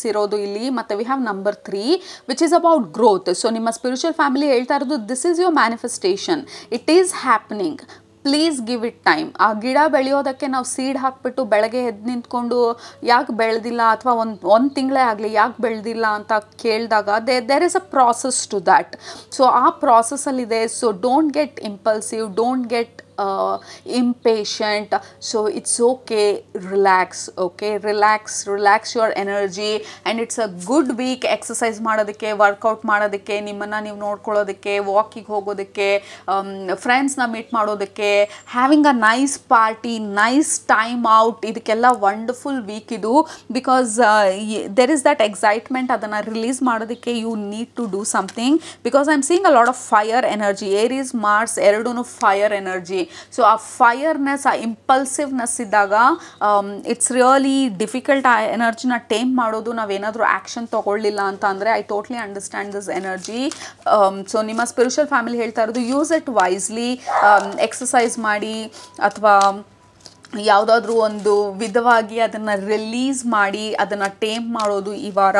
ಇರೋದು ಇಲ್ಲಿ. ಮತ್ತು we have number 3 which is about growth. So ನಿಮ್ಮ ಸ್ಪಿರಿಚುವಲ್ ಫ್ಯಾಮಿಲಿ ಹೇಳ್ತಾ ಇರೋದು this is your manifestation, it is happening, please give it time. ಆ ಗಿಡ ಬೆಳೆಯೋದಕ್ಕೆ ನಾವು ಸೀಡ್ ಹಾಕ್ಬಿಟ್ಟು ಬೆಳಗ್ಗೆ ಎದ್ದು ನಿಂತ್ಕೊಂಡು ಯಾಕೆ ಬೆಳೆದಿಲ್ಲ ಅಥವಾ ಒಂದು ತಿಂಗಳೇ ಆಗಲಿ ಯಾಕೆ ಬೆಳೆದಿಲ್ಲ ಅಂತ ಕೇಳಿದಾಗ there is a process to that. So ಆ ಪ್ರಾಸೆಸ್ಸಲ್ಲಿದೆ. So don't get impulsive, don't get impatient. So it's okay, relax. Okay, relax your energy. And it's a good week exercise ಮಾಡೋದಕ್ಕೆ, ವರ್ಕೌಟ್ ಮಾಡೋದಕ್ಕೆ, ನಿಮ್ಮನ್ನು ನೀವು ನೋಡ್ಕೊಳ್ಳೋದಕ್ಕೆ, ವಾಕಿಗೆ ಹೋಗೋದಕ್ಕೆ, ಫ್ರೆಂಡ್ಸ್ನ ಮೀಟ್ ಮಾಡೋದಕ್ಕೆ, having a nice party, nice time out. ಇದಕ್ಕೆಲ್ಲ ವಂಡರ್ಫುಲ್ ವೀಕ್ ಇದು. Because there is that excitement. ಅದನ್ನು ರಿಲೀಸ್ ಮಾಡೋದಕ್ಕೆ you need to do something. Because I am seeing a lot of fire energy. Aries Mars ಎರಡೂ fire energy. So ಆ fireness, ಆ ಇಂಪಲ್ಸಿವ್ನೆಸ್ ಇದ್ದಾಗ it's really difficult ಆ ಎನರ್ಜಿನ time ಮಾಡೋದು. ನಾವೇನಾದರೂ ಆ್ಯಕ್ಷನ್ ತೊಗೊಳ್ಳಿಲ್ಲ ಅಂತ ಅಂದರೆ. I totally understand this energy. So ನಿಮ್ಮ ಸ್ಪಿರಿಚುವಲ್ ಫ್ಯಾಮಿಲಿ ಹೇಳ್ತಾ ಇರೋದು ಯೂಸ್ ಇಟ್ ವೈಸ್ಲಿ. ಎಕ್ಸಸೈಸ್ ಮಾಡಿ ಅಥವಾ ಯಾವುದಾದ್ರೂ ಒಂದು ವಿಧವಾಗಿ ಅದನ್ನು ರಿಲೀಸ್ ಮಾಡಿ ಅದನ್ನು ಟೇಮ್ ಮಾಡೋದು ಈ ವಾರ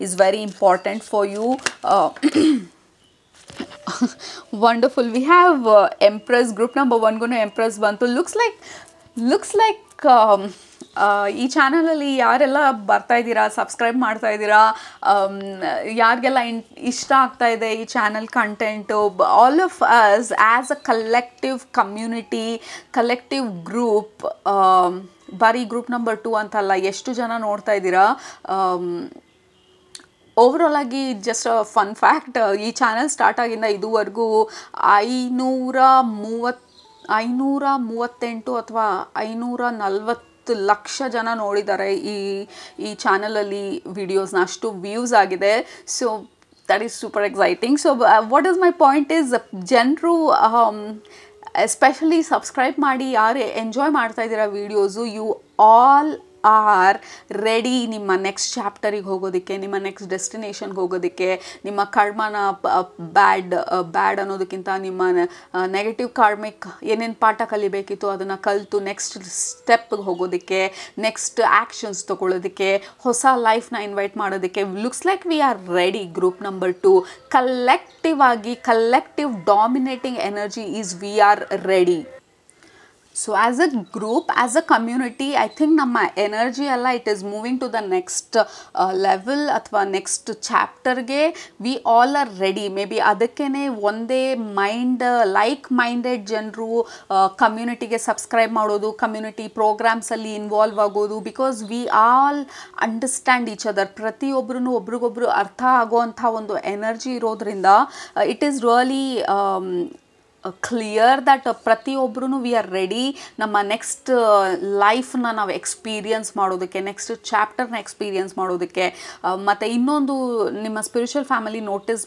is very important for you. Wonderful. We have Empress. Group number 1 Empress ಬಂತು. looks like ಈ ಚಾನಲಲ್ಲಿ ಯಾರೆಲ್ಲ ಬರ್ತಾ ಇದ್ದೀರಾ, ಸಬ್ಸ್ಕ್ರೈಬ್ ಮಾಡ್ತಾ ಇದ್ದೀರಾ, ಯಾರಿಗೆಲ್ಲ ಇಷ್ಟ ಆಗ್ತಾ ಇದೆ ಈ channel content, all of us as a collective community, collective group, ಬರೀ ಗ್ರೂಪ್ ನಂಬರ್ 2 ಅಂತಲ್ಲ, ಎಷ್ಟು ಜನ ನೋಡ್ತಾ ಇದ್ದೀರಾ. ಓವರಾಲ್ ಆಗಿ ಜಸ್ಟ್ ಫನ್ ಫ್ಯಾಕ್ಟ್, ಈ ಚಾನಲ್ ಸ್ಟಾರ್ಟ್ ಆಗಿಂದ ಇದುವರೆಗೂ 538 ಅಥವಾ 540 ಲಕ್ಷ ಜನ ನೋಡಿದ್ದಾರೆ ಈ ಚಾನಲಲ್ಲಿ ವಿಡಿಯೋಸ್ನ. ಅಷ್ಟು ವ್ಯೂಸ್ ಆಗಿದೆ. So that is super exciting. So what is my point is, ಜನರು ಎಸ್ಪೆಷಲಿ ಸಬ್ಸ್ಕ್ರೈಬ್ ಮಾಡಿ ಯಾರು ಎಂಜಾಯ್ ಮಾಡ್ತಾ ಇದ್ದೀರಾ videos, you all are ready ನಿಮ್ಮ ನೆಕ್ಸ್ಟ್ ಚಾಪ್ಟರಿಗೆ ಹೋಗೋದಕ್ಕೆ, ನಿಮ್ಮ ನೆಕ್ಸ್ಟ್ ಡೆಸ್ಟಿನೇಷನ್ಗೆ ಹೋಗೋದಕ್ಕೆ, ನಿಮ್ಮ ಕರ್ಮನ ಬ್ಯಾಡ್ ಅನ್ನೋದಕ್ಕಿಂತ ನಿಮ್ಮ ನೆಗೆಟಿವ್ ಕಾರ್ಮಿಕ್ ಏನೇನು ಪಾಠ ಕಲಿಬೇಕಿತ್ತು ಅದನ್ನು ಕಲಿತು ನೆಕ್ಸ್ಟ್ ಸ್ಟೆಪ್ಗೆ ಹೋಗೋದಕ್ಕೆ, ನೆಕ್ಸ್ಟ್ ಆ್ಯಕ್ಷನ್ಸ್ ತೊಗೊಳ್ಳೋದಕ್ಕೆ, ಹೊಸ ಲೈಫ್ನ ಇನ್ವೈಟ್ ಮಾಡೋದಕ್ಕೆ. Looks like we are ready. Group number 2 collective dominating energy is we are ready. So as a group, as a community, I think ನಮ್ಮ ಎನರ್ಜಿ ಎಲ್ಲ it is moving to the next level ಅಥವಾ next ಚಾಪ್ಟರ್ಗೆ we all are ready. Maybe ಅದಕ್ಕೇ ಒಂದೇ like minded ಜನರು ಕಮ್ಯುನಿಟಿಗೆ subscribe ಮಾಡೋದು, community ಪ್ರೋಗ್ರಾಮ್ಸಲ್ಲಿ ಇನ್ವಾಲ್ವ್ ಆಗೋದು. Because we all understand each other. ಪ್ರತಿಯೊಬ್ಬರೂ ಒಬ್ರಿಗೊಬ್ರು ಅರ್ಥ ಆಗೋವಂಥ ಒಂದು ಎನರ್ಜಿ ಇರೋದ್ರಿಂದ it is really clear that ಪ್ರತಿಯೊಬ್ಬರೂ ವಿ ಆರ್ ರೆಡಿ ನಮ್ಮ ನೆಕ್ಸ್ಟ್ ಲೈಫ್ನ ನಾವು ಎಕ್ಸ್ಪೀರಿಯನ್ಸ್ ಮಾಡೋದಕ್ಕೆ, ನೆಕ್ಸ್ಟ್ ಚಾಪ್ಟರ್ನ ಎಕ್ಸ್ಪೀರಿಯನ್ಸ್ ಮಾಡೋದಕ್ಕೆ. ಮತ್ತು ಇನ್ನೊಂದು ನಿಮ್ಮ ಸ್ಪಿರಿಚುವಲ್ ಫ್ಯಾಮಿಲಿ ನೋಟಿಸ್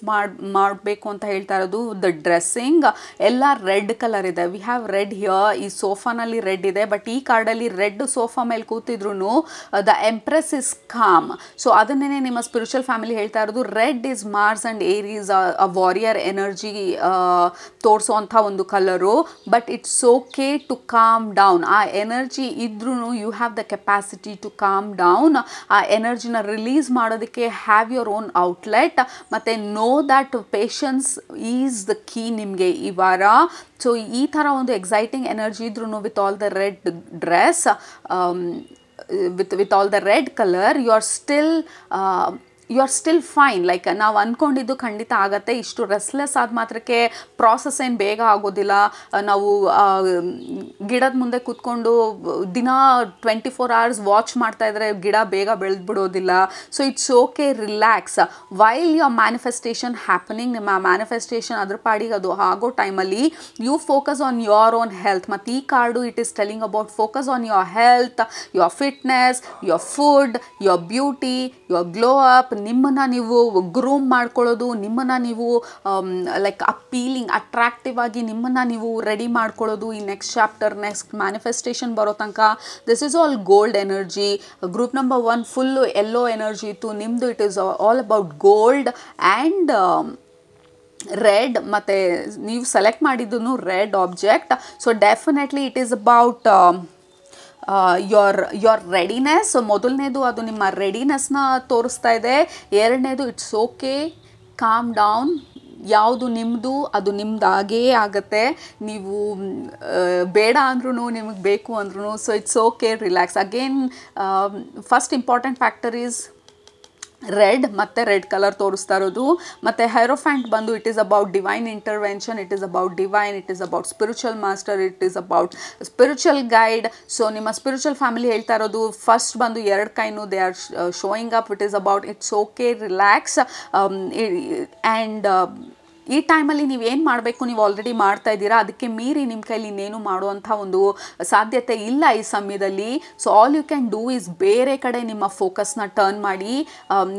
ಮಾಡಬೇಕು ಅಂತ ಹೇಳ್ತಾ ಇರೋದು ದ ಡ್ರೆಸ್ಸಿಂಗ್ ಎಲ್ಲ ರೆಡ್ ಕಲರ್ ಇದೆ. ವಿ ಹ್ಯಾವ್ ರೆಡ್ ಹಿಯರ್, ಈ ಸೋಫಾನಲ್ಲಿ ರೆಡ್ ಇದೆ, ಬಟ್ ಈ ಕಾರ್ಡಲ್ಲಿ ರೆಡ್ ಸೋಫಾ ಮೇಲೆ ಕೂತಿದ್ರು the empress is calm. So ಅದನ್ನೇ ನಿಮ್ಮ ಸ್ಪಿರಿಚುವಲ್ ಫ್ಯಾಮಿಲಿ ಹೇಳ್ತಾ ಇರೋದು. Red is Mars and Aries, a warrior energy ತೋರಿಸೋ ಒಂದು colour. But it's okay to calm down. ಆ ಎನರ್ಜಿ ಇದ್ರೂ you have the capacity to calm down. ಆ ಎನರ್ಜಿನ ರಿಲೀಸ್ ಮಾಡೋದಕ್ಕೆ ಹ್ಯಾವ್ ಯುವರ್ ಓನ್ ಔಟ್ಲೆಟ್. ಮತ್ತು know that patience is the key ನಿಮಗೆ ಈ ವಾರ. ಸೊ ಈ ಥರ ಒಂದು ಎಕ್ಸೈಟಿಂಗ್ ಎನರ್ಜಿ ಇದ್ರೂ with all the red dress, with all the red colour, you are still fine. Like ನಾವು ಅಂದ್ಕೊಂಡಿದ್ದು ಖಂಡಿತ ಆಗತ್ತೆ. ಇಷ್ಟು ರೆಸ್ಲೆಸ್ ಆದ ಮಾತ್ರಕ್ಕೆ ಪ್ರಾಸೆಸ್ ಏನು ಬೇಗ ಆಗೋದಿಲ್ಲ. ನಾವು ಗಿಡದ ಮುಂದೆ ಕೂತ್ಕೊಂಡು ದಿನ 24 hours ವಾಚ್ ಮಾಡ್ತಾ ಇದ್ರೆ ಗಿಡ ಬೇಗ ಬೆಳೆದ್ಬಿಡೋದಿಲ್ಲ. So it's okay, relax while your manifestation happening. ನಿಮ್ಮ ಮ್ಯಾನಿಫೆಸ್ಟೇಷನ್ ಅದ್ರ ಪಾಡಿಗೆ ಅದು ಆಗೋ ಟೈಮಲ್ಲಿ you focus on your own health. ಮತ್ತು ಈ card it is telling about focus on your health, your fitness, your food, your beauty, your glow up. ನಿಮ್ಮನ್ನು ನೀವು ಗ್ರೂಮ್ ಮಾಡ್ಕೊಳ್ಳೋದು, ನಿಮ್ಮನ್ನು ನೀವು ಲೈಕ್ ಅಪೀಲಿಂಗ್, ಅಟ್ರಾಕ್ಟಿವ್ ಆಗಿ ನಿಮ್ಮನ್ನು ನೀವು ರೆಡಿ ಮಾಡ್ಕೊಳ್ಳೋದು ಈ ನೆಕ್ಸ್ಟ್ ಚಾಪ್ಟರ್, ನೆಕ್ಸ್ಟ್ ಮ್ಯಾನಿಫೆಸ್ಟೇಷನ್ ಬರೋ ತನಕ. This is all gold energy. Group number 1 full yellow energy ಇತ್ತು. ನಿಮ್ಮದು it is all about gold and red. ಮತ್ತು ನೀವು ಸೆಲೆಕ್ಟ್ ಮಾಡಿದ್ದು red object. So definitely it is about your readiness. ಮೊದಲನೇದು ಅದು ನಿಮ್ಮ ರೆಡಿನೆಸ್ನ ತೋರಿಸ್ತಾ ಇದೆ. ಎರಡನೇದು ಇಟ್ಸ್ ಓಕೆ, ಕಾಮ್ ಡೌನ್. ಯಾವುದು ನಿಮ್ಮದು ಅದು ನಿಮ್ಮದಾಗೇ ಆಗುತ್ತೆ. ನೀವು ಬೇಡ ಅಂದ್ರೂ ನಿಮಗೆ ಬೇಕು ಅಂದ್ರೂ. So it's okay, relax. Again first important factor is red. ಮತ್ತು ರೆಡ್ ಕಲರ್ ತೋರಿಸ್ತಾ ಇರೋದು. ಮತ್ತು ಹೈರೋಫ್ಯಾಂಟ್ ಬಂದು it is about divine intervention, it is about divine, it is about spiritual master, it is about spiritual guide. So ನಿಮ್ಮ spiritual family ಹೇಳ್ತಾ ಇರೋದು first ಬಂದು 2 ಕೈನು they are showing up. It is about it's okay, relax. And ಈ ಟೈಮಲ್ಲಿ ನೀವು ಏನು ಮಾಡಬೇಕು, ನೀವು ಆಲ್ರೆಡಿ ಮಾಡ್ತಾ ಇದ್ದೀರಾ. ಅದಕ್ಕೆ ಮೀರಿ ನಿಮ್ಮ ಕೈಲಿ ಇನ್ನೇನು ಮಾಡುವಂಥ ಒಂದು ಸಾಧ್ಯತೆ ಇಲ್ಲ ಈ ಸಮಯದಲ್ಲಿ. So all you can do is ಬೇರೆ ಕಡೆ ನಿಮ್ಮ ಫೋಕಸ್ನ ಟರ್ನ್ ಮಾಡಿ.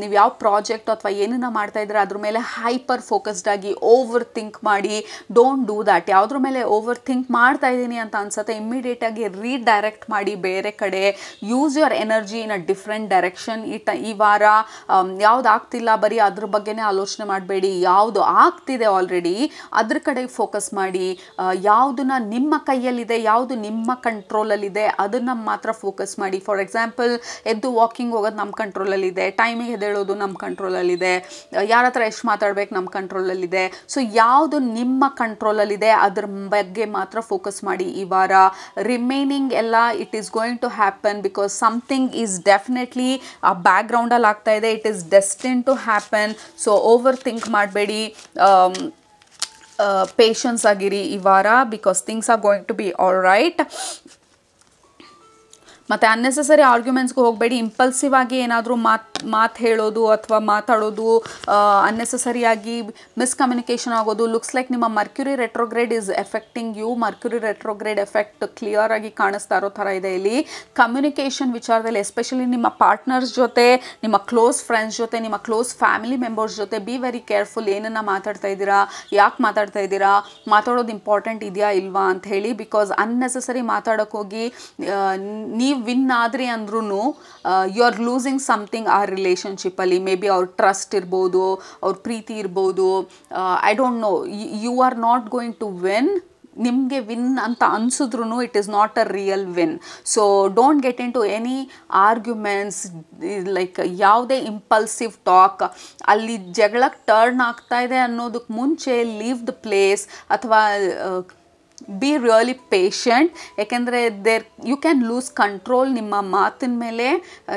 ನೀವು ಯಾವ ಪ್ರಾಜೆಕ್ಟ್ ಅಥವಾ ಏನನ್ನ ಮಾಡ್ತಾ ಇದ್ದೀರಾ ಅದ್ರ ಮೇಲೆ ಹೈಪರ್ ಫೋಕಸ್ಡ್ ಆಗಿ ಓವರ್ ಥಿಂಕ್ ಮಾಡಿ. Don't do that. ಯಾವುದ್ರ ಮೇಲೆ ಓವರ್ ಥಿಂಕ್ ಮಾಡ್ತಾ ಇದ್ದೀನಿ ಅಂತ ಅನ್ಸುತ್ತೆ, ಇಮ್ಮಿಡಿಯೇಟಾಗಿ ರೀಡೈರೆಕ್ಟ್ ಮಾಡಿ ಬೇರೆ ಕಡೆ. Use your energy in a different direction. ಈ ವಾರ ಯಾವ್ದು ಆಗ್ತಿಲ್ಲ ಬರೀ ಅದ್ರ ಬಗ್ಗೆನೇ ಆಲೋಚನೆ ಮಾಡಬೇಡಿ. ಯಾವುದು ಆಗ್ತಿದೆ ಆಲ್ರೆಡಿ ಅದ್ರ ಕಡೆ ಫೋಕಸ್ ಮಾಡಿ. ಯಾವುದನ್ನ ನಿಮ್ಮ ಕೈಯಲ್ಲಿದೆ, ಯಾವುದು ನಿಮ್ಮ ಕಂಟ್ರೋಲಲ್ಲಿದೆ ಅದನ್ನು ಮಾತ್ರ ಫೋಕಸ್ ಮಾಡಿ. ಫಾರ್ ಎಕ್ಸಾಂಪಲ್, ಎದ್ದು ವಾಕಿಂಗ್ ಹೋಗೋದು ನಮ್ಮ ಕಂಟ್ರೋಲಲ್ಲಿದೆ, ಟೈಮಿಗೆ ಎದ್ದೇಳೋದು ನಮ್ಮ ಕಂಟ್ರೋಲಲ್ಲಿದೆ, ಯಾರ ಹತ್ರ ಎಷ್ಟು ಮಾತಾಡ್ಬೇಕು ನಮ್ಮ ಕಂಟ್ರೋಲಲ್ಲಿದೆ. ಸೊ ಯಾವುದು ನಿಮ್ಮ ಕಂಟ್ರೋಲಲ್ಲಿದೆ ಅದ್ರ ಬಗ್ಗೆ ಮಾತ್ರ ಫೋಕಸ್ ಮಾಡಿ ಈ ವಾರ. ರಿಮೈನಿಂಗ್ ಎಲ್ಲ it is going to happen because something is definitely ಆ ಬ್ಯಾಕ್ಗ್ರೌಂಡಲ್ಲಿ ಆಗ್ತಾ ಇದೆ. It is destined to happen. So overthink ಮಾಡಬೇಡಿ. ಪೇಷನ್ಸ್ ಆಗಿರಿ ಈ ವಾರ because things are going to be all right. ಮತ್ತು ಅನ್ನೆಸೆಸರಿ ಆರ್ಗ್ಯುಮೆಂಟ್ಸ್ಗೆ ಹೋಗಬೇಡಿ. ಇಂಪಲ್ಸಿವ್ ಆಗಿ ಏನಾದರೂ ಮಾತು ಹೇಳೋದು ಅಥವಾ ಮಾತಾಡೋದು, ಅನ್ನೆಸೆಸರಿಯಾಗಿ ಮಿಸ್ಕಮ್ಯುನಿಕೇಷನ್ ಆಗೋದು. ಲುಕ್ಸ್ ಲೈಕ್ ನಿಮ್ಮ Mercury retrograde is affecting you. Mercury retrograde effect clear ಆಗಿ ಕಾಣಿಸ್ತಾ ಇರೋ ಥರ ಇದೆ ಇಲ್ಲಿ. ಕಮ್ಯುನಿಕೇಷನ್ ವಿಚಾರದಲ್ಲಿ ಎಸ್ಪೆಷಲಿ ನಿಮ್ಮ ಪಾರ್ಟ್ನರ್ಸ್ ಜೊತೆ, ನಿಮ್ಮ ಕ್ಲೋಸ್ ಫ್ರೆಂಡ್ಸ್ ಜೊತೆ, ನಿಮ್ಮ ಕ್ಲೋಸ್ ಫ್ಯಾಮಿಲಿ ಮೆಂಬರ್ಸ್ ಜೊತೆ ಬಿ ವೆರಿ ಕೇರ್ಫುಲ್. ಏನನ್ನು ಮಾತಾಡ್ತಾ ಇದ್ದೀರಾ, ಯಾಕೆ ಮಾತಾಡ್ತಾ ಇದ್ದೀರಾ, ಮಾತಾಡೋದು ಇಂಪಾರ್ಟೆಂಟ್ ಇದೆಯಾ ಇಲ್ವಾ ಅಂತ ಹೇಳಿ. ಬಿಕಾಸ್ ಅನ್ನೆಸೆಸರಿ ಮಾತಾಡೋಕೆ ಹೋಗಿ ನೀವು ವಿನ್ ಆದ್ರಿ ಅಂದ್ರೂ ಯು ಆರ್ ಲೂಸಿಂಗ್ ಸಮಥಿಂಗ್ ಆ ರಿಲೇಷನ್ಶಿಪ್ಪಲ್ಲಿ. ಮೇ ಬಿ ಅವ್ರ ಟ್ರಸ್ಟ್ ಇರ್ಬೋದು, ಅವ್ರ ಪ್ರೀತಿ ಇರ್ಬೋದು. I don't know, you are not going to win. ನಿಮಗೆ ವಿನ್ ಅಂತ ಅನಿಸಿದ್ರು it is not a real win. So don't get into any arguments. Like ಯಾವುದೇ ಇಂಪಲ್ಸಿವ್ ಟಾಕ್. ಅಲ್ಲಿ ಜಗಳಕ್ಕೆ ಟರ್ನ್ ಆಗ್ತಾ ಇದೆ ಅನ್ನೋದಕ್ಕೆ ಮುಂಚೆ ಲೀವ್ ದ ಪ್ಲೇಸ್ ಅಥವಾ ಬಿ ರಿಯಲಿ ಪೇಷಂಟ್. ಯಾಕೆಂದರೆ ಯು ಕ್ಯಾನ್ ಲೂಸ್ ಕಂಟ್ರೋಲ್ ನಿಮ್ಮ ಮಾತಿನ ಮೇಲೆ.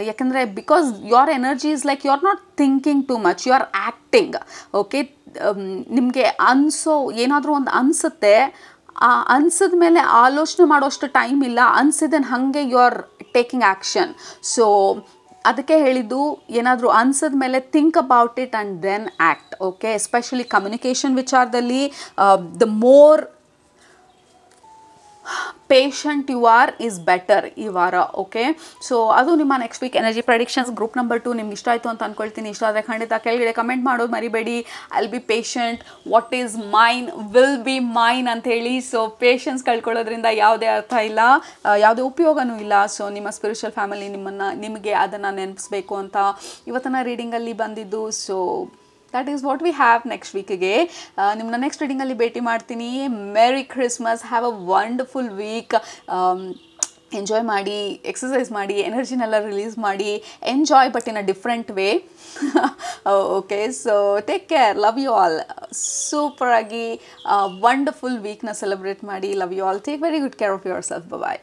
ಯಾಕೆಂದರೆ because your energy is like you are not thinking too much, you are acting. Okay, ನಿಮಗೆ ಏನಾದರೂ ಒಂದು ಅನಿಸುತ್ತೆ, ಆ ಅನಿಸಿದ ಮೇಲೆ ಆಲೋಚನೆ ಮಾಡೋಷ್ಟು ಟೈಮ್ ಇಲ್ಲ. ಅನಿಸಿದ್ದನ್ನು ಹಾಗೆ you are taking action. So ಅದಕ್ಕೆ ಹೇಳಿದ್ದು, ಏನಾದರೂ ಅನ್ಸಿದ ಮೇಲೆ think about it and then act. Okay, especially communication ವಿಚಾರದಲ್ಲಿ the more patient you are is better ಈ ವಾರ. ಓಕೆ, ಸೊ ಅದು ನಿಮ್ಮ next week energy predictions. Group number 2 ನಿಮ್ಗೆ ಇಷ್ಟ ಆಯಿತು ಅಂತ ಅಂದ್ಕೊಳ್ತೀನಿ. ಇಷ್ಟ ಆದರೆ ಖಂಡಿತ ಕೆಳಗಡೆ ಕಮೆಂಟ್ ಮಾಡೋದು ಮರಿಬೇಡಿ. I will be patient, what is mine will be main ಅಂತ ಹೇಳಿ. ಸೊ ಪೇಷನ್ಸ್ ಕಳ್ಕೊಳ್ಳೋದ್ರಿಂದ ಯಾವುದೇ ಅರ್ಥ ಇಲ್ಲ, ಯಾವುದೇ ಉಪಯೋಗನೂ ಇಲ್ಲ. ಸೊ ನಿಮ್ಮ ಸ್ಪಿರಿಚುವಲ್ ಫ್ಯಾಮಿಲಿ ನಿಮಗೆ ಅದನ್ನು ನೆನಪಿಸ್ಬೇಕು ಅಂತ ಇವತ್ತಿನ ರೀಡಿಂಗಲ್ಲಿ ಬಂದಿದ್ದು. So that is what we have next ವೀಕ್ಗೆ. ನಿಮ್ಮನ್ನ ನೆಕ್ಸ್ಟ್ ರೀಡಿಂಗಲ್ಲಿ ಭೇಟಿ ಮಾಡ್ತೀನಿ. Merry Christmas, have a wonderful week. Enjoy ಮಾಡಿ, ಎಕ್ಸಸೈಸ್ ಮಾಡಿ, ಎನರ್ಜಿನೆಲ್ಲ ರಿಲೀಸ್ ಮಾಡಿ. Enjoy but in a different way. Okay, so take care, love you all. ಸೂಪರಾಗಿ ವಂಡರ್ಫುಲ್ ವೀಕ್ನ ಸೆಲೆಬ್ರೇಟ್ ಮಾಡಿ. Love you all, take very good care of yourself. Bye.